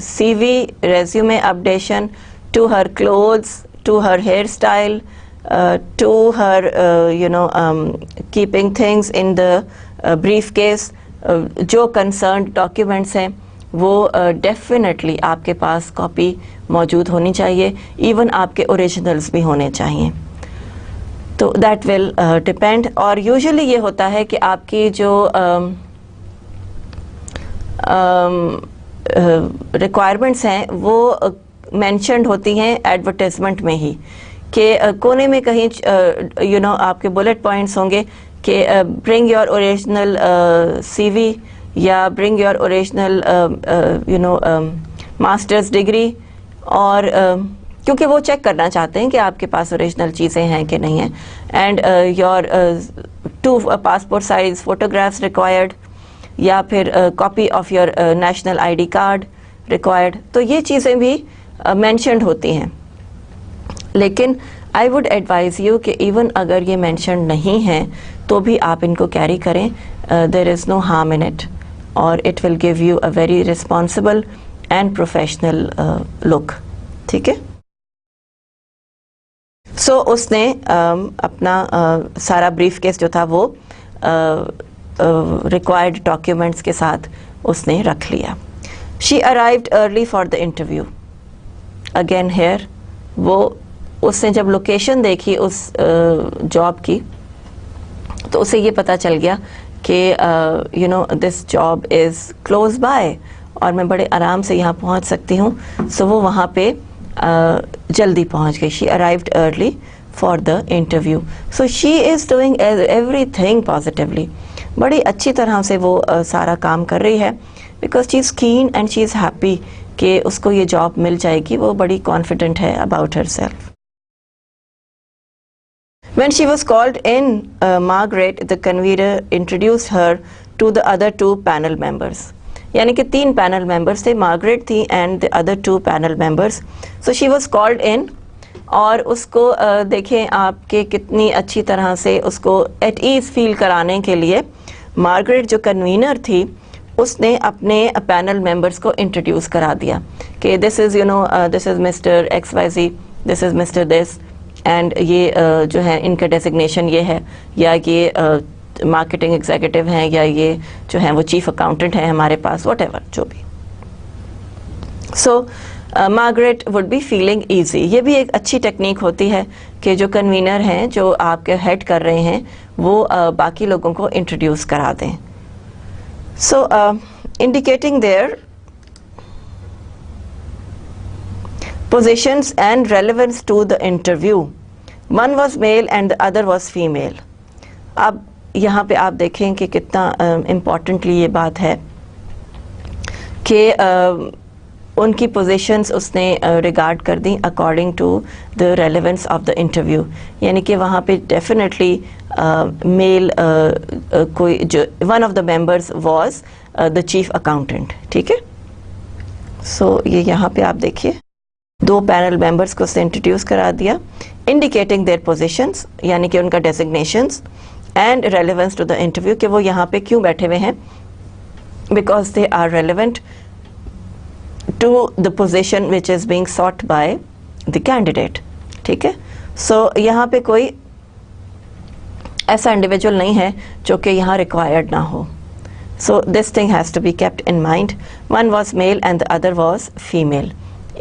C V, resume updation, to her clothes, to her hairstyle, to her keeping things in the briefcase. جو کنسرنڈ ڈاکیومنٹس ہیں وہ ڈیفینیٹلی آپ کے پاس کاپی موجود ہونی چاہیے، ایون آپ کے اوریجنلز بھی ہونے چاہیے. تو دیٹ ول ڈپینڈ. اور یوزلی یہ ہوتا ہے کہ آپ کی جو ریکوائرمنٹس ہیں وہ مینشنڈ ہوتی ہیں ایڈورٹیزمنٹ میں ہی، کہ کونے میں کہیں آپ کے بلٹ پوائنٹس ہوں گے کہ برنگ یور اوریجنل سی وی یا bring your original masters degree, اور کیونکہ وہ چیک کرنا چاہتے ہیں کہ آپ کے پاس اوریجنل چیزیں ہیں کہ نہیں ہیں. And your 2 passport size photographs required, یا پھر copy of your national I D card required. تو یہ چیزیں بھی مینشنڈ ہوتی ہیں. لیکن آئی وڈ ایڈوائز یو کہ ایون اگر یہ مینشنڈ نہیں ہیں تو بھی آپ ان کو کیری کریں. There is no harm in it, اور it will give you a very responsible and professional look. ٹھیک ہے. سو اس نے اپنا سارا بریف کیس جو تھا وہ ریکوائرڈ ڈاکیومنٹس کے ساتھ اس نے رکھ لیا. She arrived early for the interview. Again here وہ اس نے جب لوکیشن دیکھی اس جاب کی تو اسے یہ پتہ چل گیا کہ this job is close by, اور میں بڑے آرام سے یہاں پہنچ سکتی ہوں. سو وہ وہاں پہ جلدی پہنچ گئی. She arrived early for the interview. So she is doing everything positively. بڑی اچھی طرح سے وہ سارا کام کر رہی ہے، because she is can and she is happy کہ اس کو یہ جاب مل جائے گی. وہ بڑی کانفیڈنٹ ہے about her self. When she was called in, Margaret, the convener, introduced her to the other 2 panel members. یعنی کہ 3 panel members تھے، مارگریٹ تھی and the other 2 panel members. So she was called in، اور اس کو دیکھیں آپ کے کتنی اچھی طرح سے اس کو ایٹ ایز فیل کرانے کے لیے مارگریٹ جو کنوینر تھی اس نے اپنے پینل ممبرس کو انٹروڈیوس کرا دیا کہ this is this is mister X Y Z, this is mister this, and یہ جو ہے ان کا ڈیزگنیشن یہ ہے، یا یہ مارکیٹنگ ایگزیکٹو ہیں، یا یہ جو ہیں وہ چیف اکاؤنٹنٹ ہیں ہمارے پاس، واٹ ایور جو بھی. So Margaret would be feeling easy. یہ بھی ایک اچھی ٹیکنیک ہوتی ہے کہ جو کنوینر ہیں، جو آپ کے ہیڈ کر رہے ہیں، وہ باقی لوگوں کو انٹروڈیوس کرا دیں. So indicating their positions and relevance to the interview. One was male and the other was female. اب یہاں پہ آپ دیکھیں کہ کتنا امپورٹنٹلی یہ بات ہے کہ ان کی پوزیشنز اس نے ریگارڈ کر دیں according to the relevance of the interview. یعنی کہ وہاں پہ ڈیفینیٹلی میل کوئی جو one of the members was the chief accountant. ٹھیک ہے. سو یہ یہاں پہ آپ دیکھیے 2 پینل ممبرس کو اس نے انٹروڈیوس کرا دیا، انڈیکیٹنگ دیئر پوزیشنز، یعنی کہ ان کا designations, and relevance to the interview, کہ وہ یہاں پہ کیوں بیٹھے ہوئے ہیں، because they are relevant to the position which is being sought by the candidate. ٹھیک ہے. سو یہاں پہ کوئی ایسا انڈیویجول نہیں ہے جو کہ یہاں ریکوائرڈ نہ ہو. So this thing has to be kept in mind. One was male and the other was female.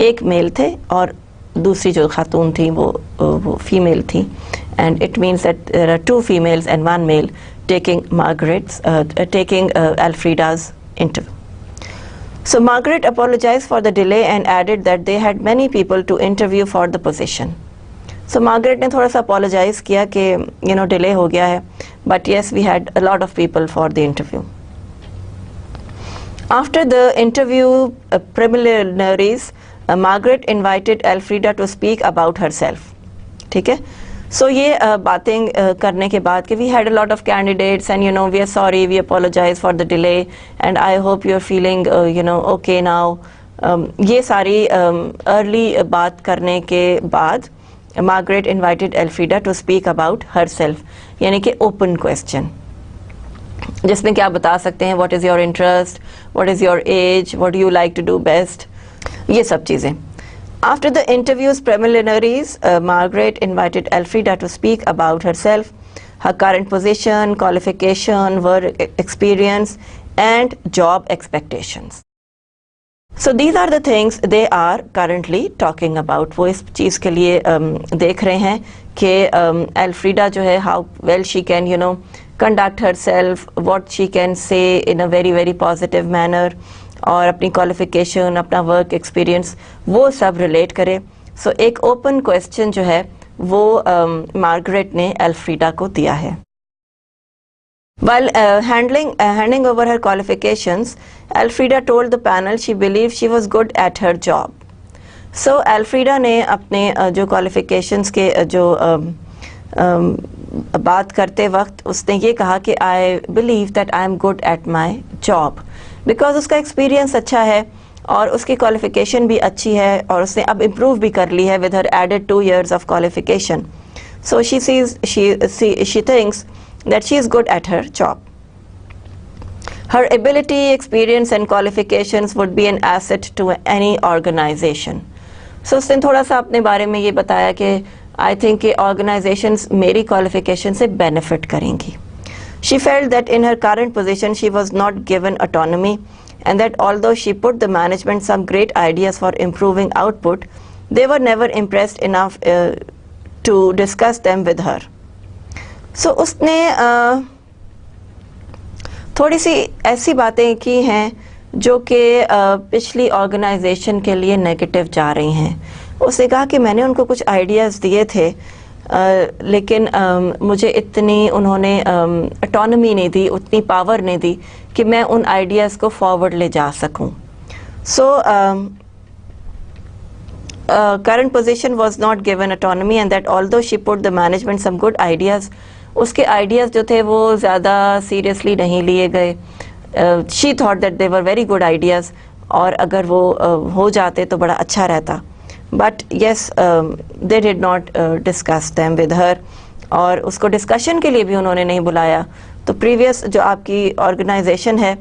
ایک میل تھے اور دوسری جو خاتون تھیں وہ فیمیل تھیں. And it means that there are 2 females and 1 male taking Elfrida's interview. So Margaret apologized for the delay and added that they had many people to interview for the position. So Margaret نے تھوڑا سا apologize کیا کہ delay ہو گیا ہے, but yes, we had a lot of people for the interview. After the interview preliminaries, Margaret invited Elfrida to speak about herself. ٹھیک ہے. سو یہ باتیں کرنے کے بعد کہ we had a lot of candidates and we are sorry, we apologize for the delay and I hope you're feeling okay now. یہ ساری ارلی بات کرنے کے بعد Margaret invited Elfrida to speak about herself, یعنی کہ open question, جس میں کیا بتا سکتے ہیں, what is your interest, what is your age, what do you like to do best, یہ سب چیزیں. After the interview's preliminaries, Margaret invited Elfrida to speak about herself, her current position, qualification, work experience, and job expectations. So these are the things they are currently talking about. وہ اس چیز کے لیے دیکھ رہے ہیں کہ الفریڈا جو ہے how well she can conduct herself, what she can say in a very very positive manner, اور اپنی qualification, اپنا work experience وہ سب ریلیٹ کرے. سو ایک اوپن کویسچن جو ہے وہ مارگریٹ نے الفریڈا کو دیا ہے. While handing over her qualifications, Elfrida told the panel she believed she was good at her job. So Elfrida نے اپنے جو qualifications کے جو بات کرتے وقت اس نے یہ کہا کہ I believe that I am good at my job, because اس کا ایکسپیرینس اچھا ہے اور اس کی qualification بھی اچھی ہے اور اس نے اب امپروو بھی کر لی ہے with her added 2 years of qualification. So she thinks that she is good at her job. Her ability, experience and qualifications would be an asset to any organization. So اس نے تھوڑا سا اپنے بارے میں یہ بتایا کہ I think کہ organizations میری qualification سے benefit کریں گی. She felt that in her current position she was not given autonomy, and that although she put the management some great ideas for improving output, they were never impressed enough to discuss them with her. So اس نے تھوڑی سی ایسی باتیں کی ہیں جو کہ پچھلی organization کے لیے نیگیٹو جا رہی ہیں. اس نے کہا کہ میں نے ان کو کچھ آئیڈیاز دیے تھے لیکن مجھے اتنی انہوں نے اٹانومی نہیں دی, اتنی پاور نہیں دی کہ میں ان آئیڈیاز کو فارورڈ لے جا سکوں. سو current position was not given autonomy, and that although she put the management some good ideas, اس کے آئیڈیاز جو تھے وہ زیادہ سیریسلی نہیں لیے گئے. she thought that they were very good ideas, اور اگر وہ ہو جاتے تو بڑا اچھا رہتا. but yes, they did not discuss them with her, اور اس کو ڈسکشن کے لیے بھی انہوں نے نہیں بلایا. تو پریویس جو آپ کی آرگنائزیشن ہے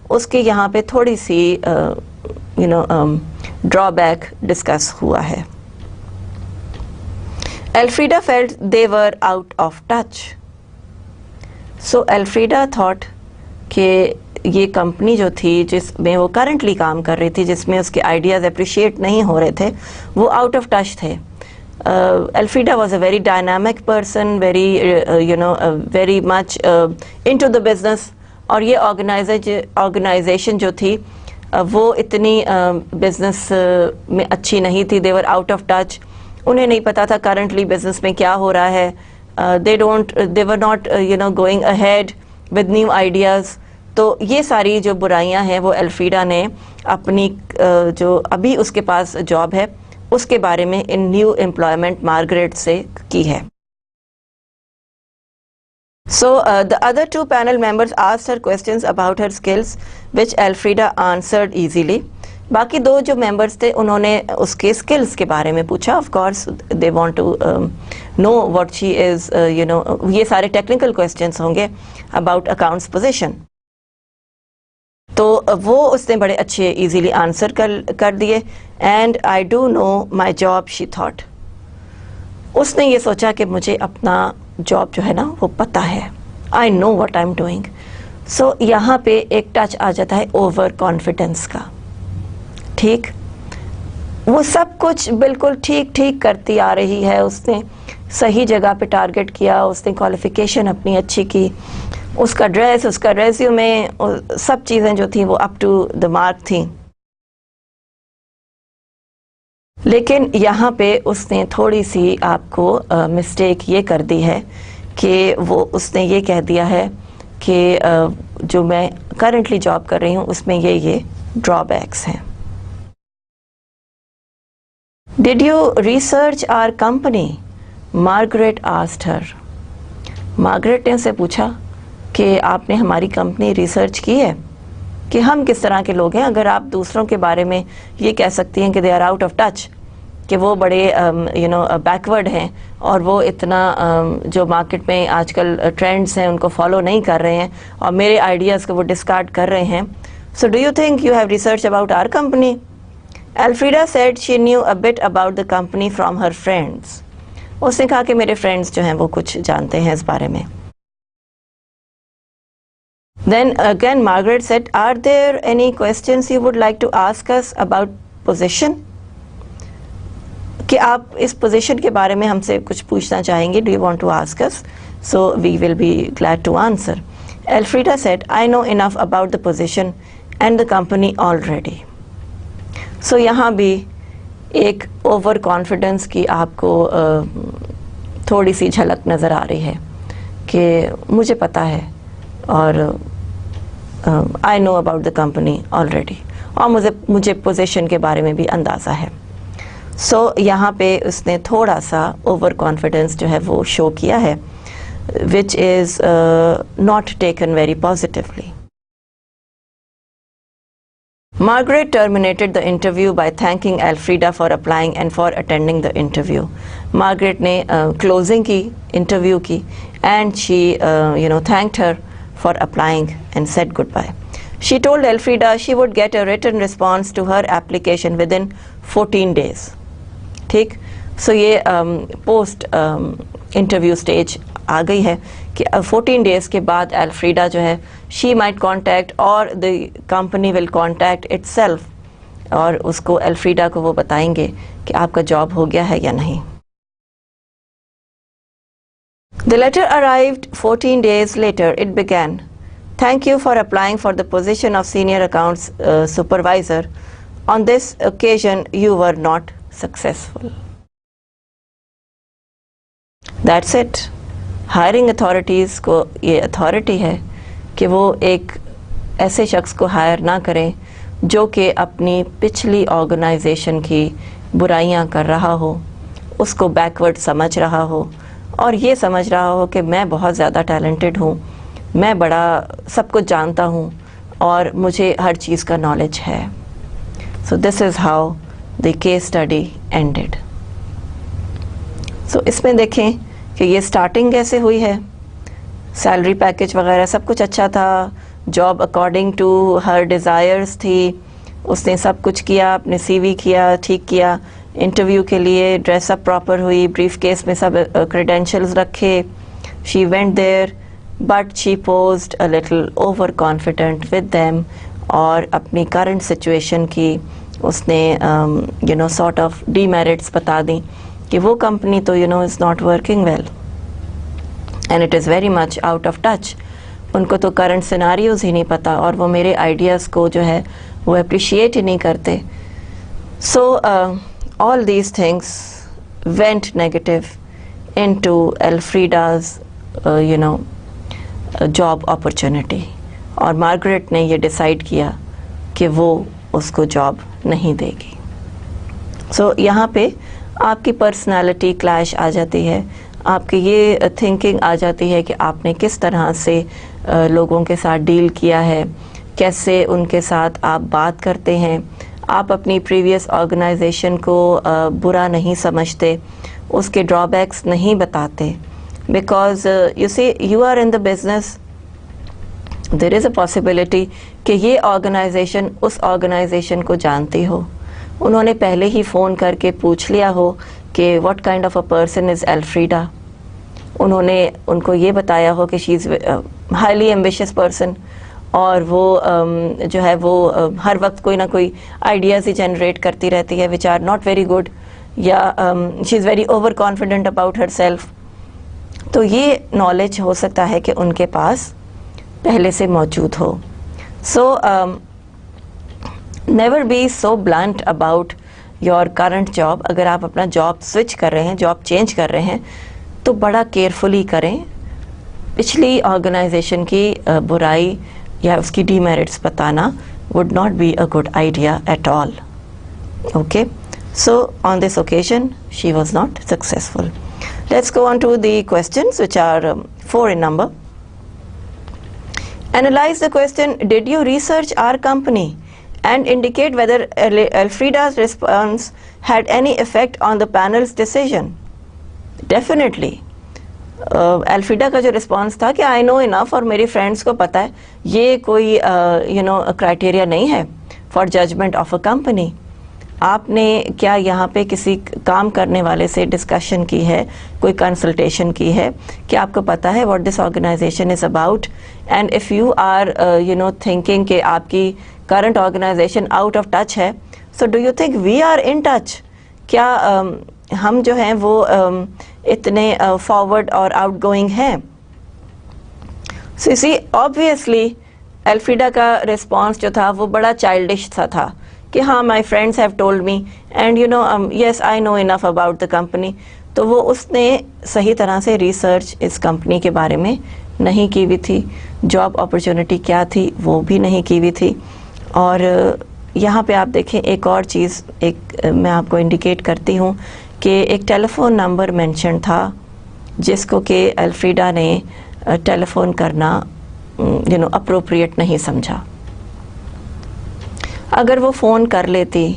اس کے یہاں پہ تھوڑی سی ڈرا بیک ڈسکس ہوا ہے. Elfrida felt they were out of touch. So Elfrida thought کہ یہ کمپنی جو تھی جس میں وہ کرنٹلی کام کر رہی تھی, جس میں اس کے آئیڈیاز اپریشیٹ نہیں ہو رہے تھے, وہ آؤٹ آف ٹچ تھے. Elfrida was a very dynamic person, very much into the business, اور یہ آرگنائزیشن جو تھی وہ اتنی بزنس میں اچھی نہیں تھی. they were out of touch. انہیں نہیں پتا تھا کرنٹلی بزنس میں کیا ہو رہا ہے. they were not going ahead with new ideas. تو یہ ساری جو برائیاں ہیں وہ الفریڈا نے اپنی جو ابھی اس کے پاس جاب ہے اس کے بارے میں ان نیو امپلائمنٹ مارگریٹ سے کی ہے. So the other 2 panel members asked her questions about her skills, which Elfrida answered easily. باقی 2 جو ممبرس تھے انہوں نے اس کے اسکلس کے بارے میں پوچھا. Of course they want to know what she is, یہ سارے ٹیکنیکل کویسچنس ہوں گے اباؤٹ اکاؤنٹس پوزیشن. تو وہ اس نے بڑے اچھے ایزیلی آنسر کر دیے. And I do know my job, she thought. اس نے یہ سوچا کہ مجھے اپنا جاب جو ہے نا وہ پتہ ہے. I know what I am doing. So یہاں پہ ایک ٹچ آ جاتا ہے اوور کانفیڈنس کا. ٹھیک, وہ سب کچھ بالکل ٹھیک کرتی آ رہی ہے. اس نے صحیح جگہ پہ ٹارگٹ کیا, اس نے کوالیفیکیشن اپنی اچھی کی, اس کا ڈریس, اس کا ریزیومے, سب چیزیں جو تھیں وہ اپ ٹو دا مارک تھیں. لیکن یہاں پہ اس نے تھوڑی سی آپ کو مسٹیک یہ کر دی ہے کہ وہ اس نے یہ کہہ دیا ہے کہ جو میں کرنٹلی جاب کر رہی ہوں اس میں یہ ڈرا بیکس ہیں. Did you research our company? Margaret asked her. Margaret نے اسے پوچھا کہ آپ نے ہماری کمپنی ریسرچ کی ہے کہ ہم کس طرح کے لوگ ہیں. اگر آپ دوسروں کے بارے میں یہ کہہ سکتی ہیں کہ they are out of touch, کہ وہ بڑے بیکورڈ ہیں اور وہ اتنا جو مارکیٹ میں آج کل ٹرینڈس ہیں ان کو فالو نہیں کر رہے ہیں اور میرے آئیڈیاز کو وہ ڈسکارڈ کر رہے ہیں. So do you think you have research about our company? Elfrida said she knew a bit about the company from her friends. اس نے کہا کہ میرے فرینڈس جو ہیں وہ کچھ جانتے ہیں اس بارے میں. Then again Margaret said, are there any questions you would like to ask us about position? کہ آپ اس پوزیشن کے بارے میں ہم سے کچھ پوچھنا چاہیں گے. Do you want to ask us? So we will be glad to answer. Elfrida said, I know enough about the position and the company already. So یہاں بھی ایک اوور کانفیڈنس کی آپ کو تھوڑی سی جھلک نظر آ رہی ہے کہ مجھے پتہ ہے اور I know about the company already, اور مجھے پوزیشن کے بارے میں بھی اندازہ ہے. سو یہاں پہ اس نے تھوڑا سا اوور کانفیڈنس جو ہے وہ شو کیا ہے, which is not taken very positively. Margaret terminated the interview by thanking Elfrida for applying and for attending the interview. Margaret نے closing کی, interview کی, and she thanked her for applying and said goodbye. She told Elfrida she would get a written response to her application within 14 days. ٹھیک, سو یہ post interview stage آ گئی ہے کہ 14 days کے بعد ایلفریڈا جو ہے she might contact or the company will contact itself, اور اس کو ایلفریڈا کو وہ بتائیں گے کہ آپ کا جاب ہو گیا ہے یا نہیں. The letter arrived 14 days later. It began, thank you for applying for the position of senior accounts supervisor. On this occasion you were not successful. That's it. Hiring authorities کو یہ اتھارٹی ہے کہ وہ ایک ایسے شخص کو ہائر نہ کریں جو کہ اپنی پچھلی آرگنائزیشن کی برائیاں کر رہا ہو, اس کو بیکورڈ سمجھ رہا ہو اور یہ سمجھ رہا ہو کہ میں بہت زیادہ ٹیلنٹڈ ہوں, میں بڑا سب کچھ جانتا ہوں اور مجھے ہر چیز کا نالج ہے. So this is how the case study ended. So اس میں دیکھیں کہ یہ سٹارٹنگ کیسے ہوئی ہے. سیلری پیکج وغیرہ سب کچھ اچھا تھا, job according to her desires تھی, اس نے سب کچھ کیا, اپنے سی وی کیا, ٹھیک کیا, انٹرویو کے لیے ڈریس اپ پراپر ہوئی, بریف کیس میں سب کریڈینشلز رکھے. She went there but she posed a little over confident with them, اور اپنی کرنٹ سچویشن کی اس نے سارٹ آف ڈی میرٹس بتا دیں کہ وہ کمپنی تو is not working well and it is very much out of touch. ان کو تو کرنٹ سیناریوز ہی نہیں پتہ اور وہ میرے آئیڈیاز کو جو ہے وہ اپریشیٹ ہی نہیں کرتے. So all these things went negative into Alfreda's job opportunity, اور مارگریٹ نے یہ ڈیسائیڈ کیا کہ وہ اس کو جاب نہیں دے گی. سو یہاں پہ آپ کی پرسنالٹی کلیش آ جاتی ہے, آپ کی یہ تھنکنگ آ جاتی ہے کہ آپ نے کس طرح سے لوگوں کے ساتھ ڈیل کیا ہے, کیسے ان کے ساتھ آپ بات کرتے ہیں. آپ اپنی پریویس آرگنائزیشن کو برا نہیں سمجھتے, اس کے ڈرا بیکس نہیں بتاتے, because you see you are in the business. There is a possibility کہ یہ آرگنائزیشن اس آرگنائزیشن کو جانتی ہو, انہوں نے پہلے ہی فون کر کے پوچھ لیا ہو کہ what kind of a person is Alfreda. انہوں نے ان کو یہ بتایا ہو کہ she is highly ambitious person, اور وہ جو ہے وہ ہر وقت کوئی نہ کوئی آئیڈیاز ہی جنریٹ کرتی رہتی ہے which are not very good, یا she is very over confident about herself. تو یہ نالج ہو سکتا ہے کہ ان کے پاس پہلے سے موجود ہو. So never be so blunt about your current job. اگر آپ اپنا جاب سوئچ کر رہے ہیں, جاب چینج کر رہے ہیں, تو بڑا کیئرفلی کریں. پچھلی آرگنائزیشن کی برائی یا اس کی ڈی میرٹس بتانا would not be a good idea at all. Okay, so on this occasion she was not successful. Let's go on to the questions, which are 4 in number. Analyze the question, did you research our company and indicate whether Elfrida's response had any effect on the panel's decision? Definitely. ایلفریڈا کا جو response تھا کہ آئی know انف, اور میری friends کو پتہ ہے, یہ کوئی کرائٹیریا نہیں ہے for judgment of a company. آپ نے کیا یہاں پہ کسی کام کرنے والے سے ڈسکشن کی ہے, کوئی کنسلٹیشن کی ہے کہ آپ کو پتہ ہے what this organisation is about, and if you are thinking کہ آپ کی current organisation out of touch ہے, so do you think we are in touch, کیا ہم جو ہیں وہ اتنے فارورڈ اور آؤٹ گوئنگ ہیں. سو سی آبویسلی الفریڈا کا رسپانس جو تھا وہ بڑا چائلڈش سا تھا کہ ہاں my friends have told me and yes I know enough about the company. تو وہ اس نے صحیح طرح سے ریسرچ اس کمپنی کے بارے میں نہیں کی ہوئی تھی, جاب اپرچونٹی کیا تھی وہ بھی نہیں کی ہوئی تھی. اور یہاں پہ آپ دیکھیں ایک اور چیز میں آپ کو انڈیکیٹ کرتی ہوں کہ ایک ٹیلی فون نمبر مینشن تھا جس کو کہ الفریڈا نے ٹیلی فون کرنا اپروپریٹ نہیں سمجھا. اگر وہ فون کر لیتی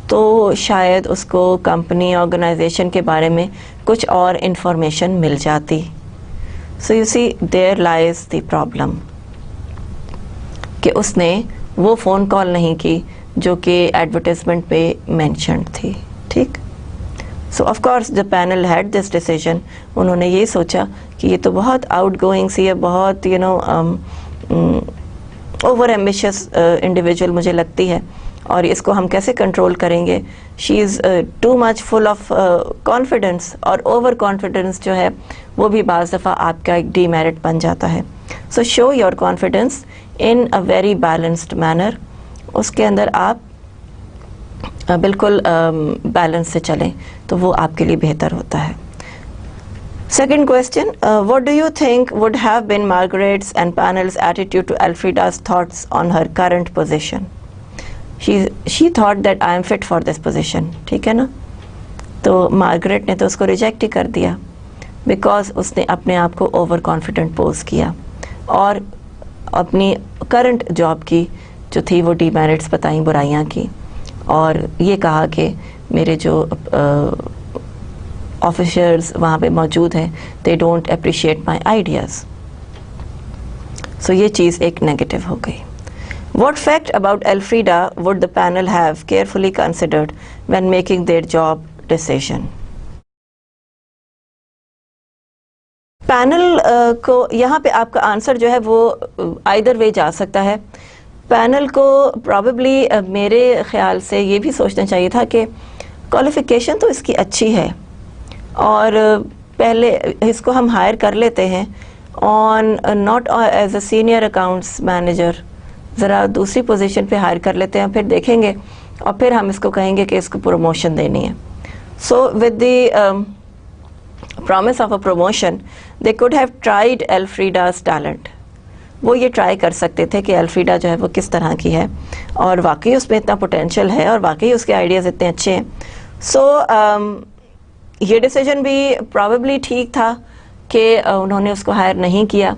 تو شاید اس کو کمپنی آرگنائزیشن کے بارے میں کچھ اور انفارمیشن مل جاتی. سو you C there لائز the problem کہ اس نے وہ فون کال نہیں کی جو کہ ایڈورٹیزمنٹ پہ مینشنڈ تھی. ٹھیک, so of course the panel had this decision, انہوں نے یہ سوچا کہ یہ تو بہت آؤٹ گوئنگ سی ہے, بہت اوور ایمبیشیس انڈیویجول مجھے لگتی ہے, اور اس کو ہم کیسے کنٹرول کریں گے. She is too much full of confidence, اور اوور کانفیڈنس جو ہے وہ بھی بعض دفعہ آپ کا ایک ڈی میرٹ بن جاتا ہے. So show your confidence in a very balanced manner, اس کے اندر آپ بالکل بیلنس سے چلیں تو وہ آپ کے لیے بہتر ہوتا ہے. Second question, what do you think would have been Margaret's and panel's attitude to Elfrida's thoughts on her current position? She thought that I am fit for this position. ٹھیک ہے نا, تو مارگریٹ نے تو اس کو ریجیکٹ ہی کر دیا because اس نے اپنے آپ کو اوور کانفیڈنٹ پوز کیا اور اپنی کرنٹ جاب کی جو تھی وہ ڈی میرٹس بتائیں, برائیاں کی, اور یہ کہا کہ میرے جو آفیسرز وہاں پہ موجود ہیں they don't appreciate my ideas. So یہ چیز ایک نیگیٹو ہو گئی. What fact about Alfreda would the panel have carefully considered when making their job decision. Panel کو یہاں پہ آپ کا آنسر جو ہے وہ آئدر وے جا سکتا ہے. پینل کو پرابیبلی میرے خیال سے یہ بھی سوچنا چاہیے تھا کہ کوالیفیکیشن تو اس کی اچھی ہے اور پہلے اس کو ہم ہائر کر لیتے ہیں on not as a senior accounts manager, ذرا دوسری پوزیشن پہ ہائر کر لیتے ہیں, پھر دیکھیں گے اور پھر ہم اس کو کہیں گے کہ اس کو پروموشن دینی ہے. So with the promise of a promotion they could have tried Elfrida's talent. وہ یہ ٹرائی کر سکتے تھے کہ الفریڈا جو ہے وہ کس طرح کی ہے اور واقعی اس میں اتنا پوٹینشیل ہے اور واقعی اس کے آئیڈیاز اتنے اچھے ہیں. سو یہ ڈیسیجن بھی پرابیبلی ٹھیک تھا کہ انہوں نے اس کو ہائر نہیں کیا,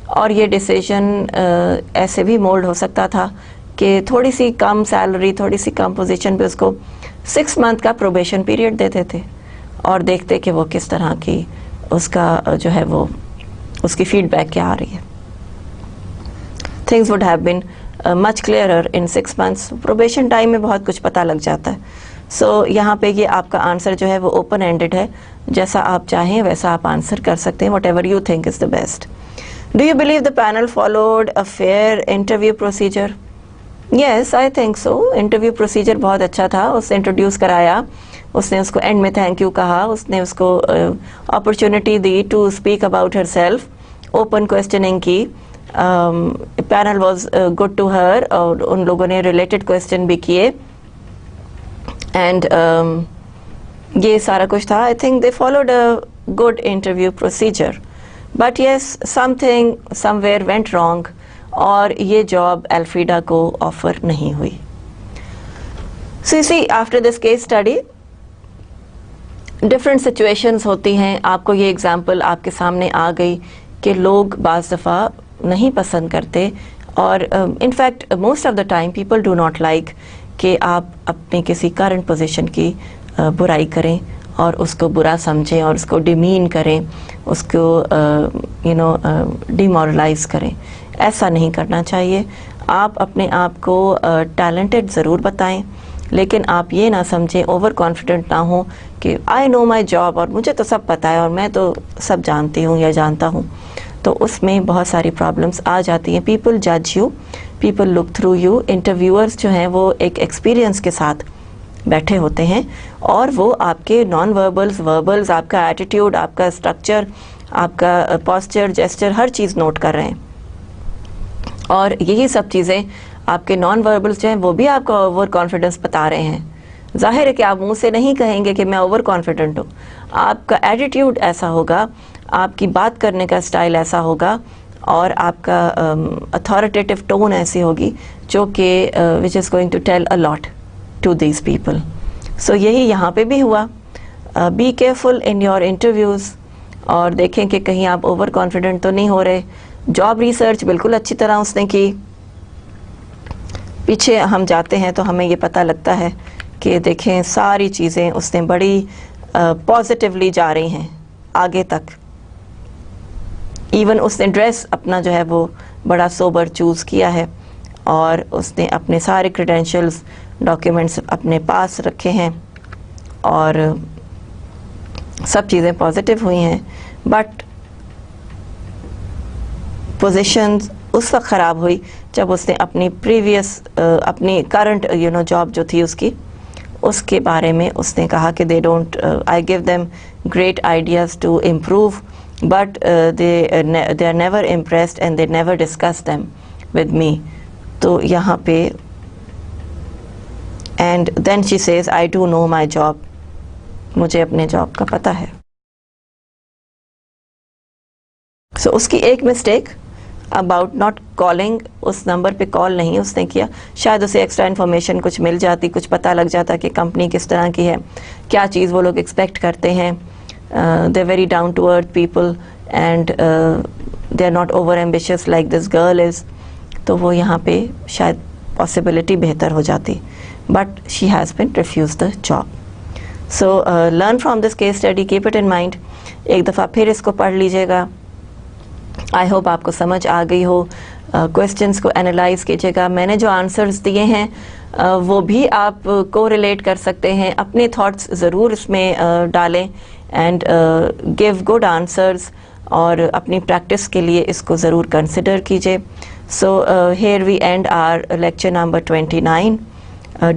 اور یہ ڈیسیجن ایسے بھی مولڈ ہو سکتا تھا کہ تھوڑی سی کم سیلری, تھوڑی سی کم پوزیشن پہ اس کو 6 month کا پروبیشن پیریڈ دیتے تھے اور دیکھتے کہ وہ کس طرح کی اس کا جو ہے وہ اس کی فیڈ بیک کیا آ رہی ہے. Things would have been much clearer in 6 months. Probation time میں بہت کچھ پتہ لگ جاتا ہے. سو یہاں پہ یہ آپ کا آنسر جو ہے وہ اوپن اینڈڈ ہے, جیسا آپ چاہیں ویسا آپ آنسر کر سکتے ہیں, whatever you think is the best. Do you believe the panel followed a fair interview procedure? Yes I think so. Interview procedure بہت اچھا تھا. اس نے انٹروڈیوس کرایا, اس نے اس کو اینڈ میں تھینک یو کہا, اس نے اس کو اپرچونٹی دی to speak about herself, open questioning کی. Panel was good to her, اور ان لوگوں نے ریلیٹڈ کوشچن بھی کیے, اینڈ یہ سارا کچھ تھا. I think they followed a good interview procedure, but yes something somewhere went wrong, اور یہ جاب الفریڈا کو آفر نہیں ہوئی. So see after this case study different situations ہوتی ہیں. آپ کو یہ اگزامپل آپ کے سامنے آ گئی کہ لوگ بعض دفعہ نہیں پسند کرتے, اور in fact most of the time people do not like کہ آپ اپنے کسی کرنٹ پوزیشن کی برائی کریں اور اس کو برا سمجھیں اور اس کو ڈیمین کریں, اس کو ڈیمورلائز کریں. ایسا نہیں کرنا چاہیے. آپ اپنے آپ کو ٹیلنٹڈ ضرور بتائیں, لیکن آپ یہ نہ سمجھیں، اوور کانفیڈنٹ نہ ہوں کہ آئی نو مائی جاب اور مجھے تو سب پتہ ہے اور میں تو سب جانتی ہوں یا جانتا ہوں. تو اس میں بہت ساری پرابلمس آ جاتی ہیں. پیپل جج you, people look through you. Interviewers جو ہیں وہ ایک ایکسپیرینس کے ساتھ بیٹھے ہوتے ہیں اور وہ آپ کے نان وربلز، آپ کا ایٹیٹیوڈ، آپ کا اسٹرکچر، آپ کا پوسچر، جیسچر، ہر چیز نوٹ کر رہے ہیں. اور یہی سب چیزیں آپ کے نان وربلز جو ہیں وہ بھی آپ کا اوور کانفیڈنس بتا رہے ہیں. ظاہر ہے کہ آپ منہ سے نہیں کہیں گے کہ میں اوور کانفیڈنٹ ہوں. آپ کا ایٹیٹیوڈ ایسا ہوگا، آپ کی بات کرنے کا اسٹائل ایسا ہوگا اور آپ کا اتھارٹیٹیو ٹون ایسی ہوگی جو کہ which is going to tell a lot to these people. So یہی یہاں پہ بھی ہوا. Be careful in your interviews اور دیکھیں کہ کہیں آپ اوور کانفیڈنٹ تو نہیں ہو رہے. جاب ریسرچ بالکل اچھی طرح اس نے کی. پیچھے ہم جاتے ہیں تو ہمیں یہ پتہ لگتا ہے کہ دیکھیں ساری چیزیں اس نے بڑی پازیٹیولی جا رہی ہیں آگے تک. ایون اس نے ڈریس اپنا جو ہے وہ بڑا سوبر چوز کیا ہے اور اس نے اپنے سارے کریڈینشلز، ڈاکیومنٹس اپنے پاس رکھے ہیں اور سب چیزیں پازیٹیو ہوئی ہیں. بٹ پوزیشن اس وقت خراب ہوئی جب اس نے اپنی اپنی کرنٹ جاب جو تھی اس کے بارے میں اس نے کہا کہ they don't I give them great ideas to improve but they are never impressed and they never discuss them with me. تو یہاں پہ and then she says I do know my job, مجھے اپنے جاب کا پتہ ہے. سو اس کی ایک مسٹیک اباؤٹ ناٹ کالنگ، اس نمبر پہ کال نہیں اس نے کیا. شاید اسے ایکسٹرا انفارمیشن کچھ مل جاتی، کچھ پتہ لگ جاتا کہ کمپنی کس طرح کی ہے، کیا چیز وہ لوگ ایکسپیکٹ کرتے ہیں. They very down to earth people and they are not over ambitious like this girl is. تو وہ یہاں پہ شاید پاسبلٹی بہتر ہو جاتی. But she has been refuse the job. So learn from this case study, keep it in mind. ایک دفعہ پھر اس کو پڑھ لیجیے گا. آئی ہوپ آپ کو سمجھ آ گئی ہو. کویسچنس کو انالائز کیجیے گا. میں نے جو آنسرز دیے ہیں وہ بھی آپ کو ریلیٹ کر سکتے ہیں. اپنے تھاٹس ضرور اس میں ڈالیں اینڈ گیو گڈ آنسرز اور اپنی پریکٹس کے لیے اس کو ضرور کنسیڈر کیجیے. So here we and are lecture number 29.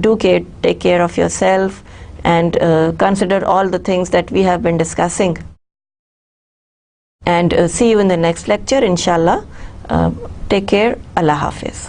Do take care of yourself and consider all the things that we have been discussing. And see you in the next lecture, inshallah. Take care. Allah Hafiz.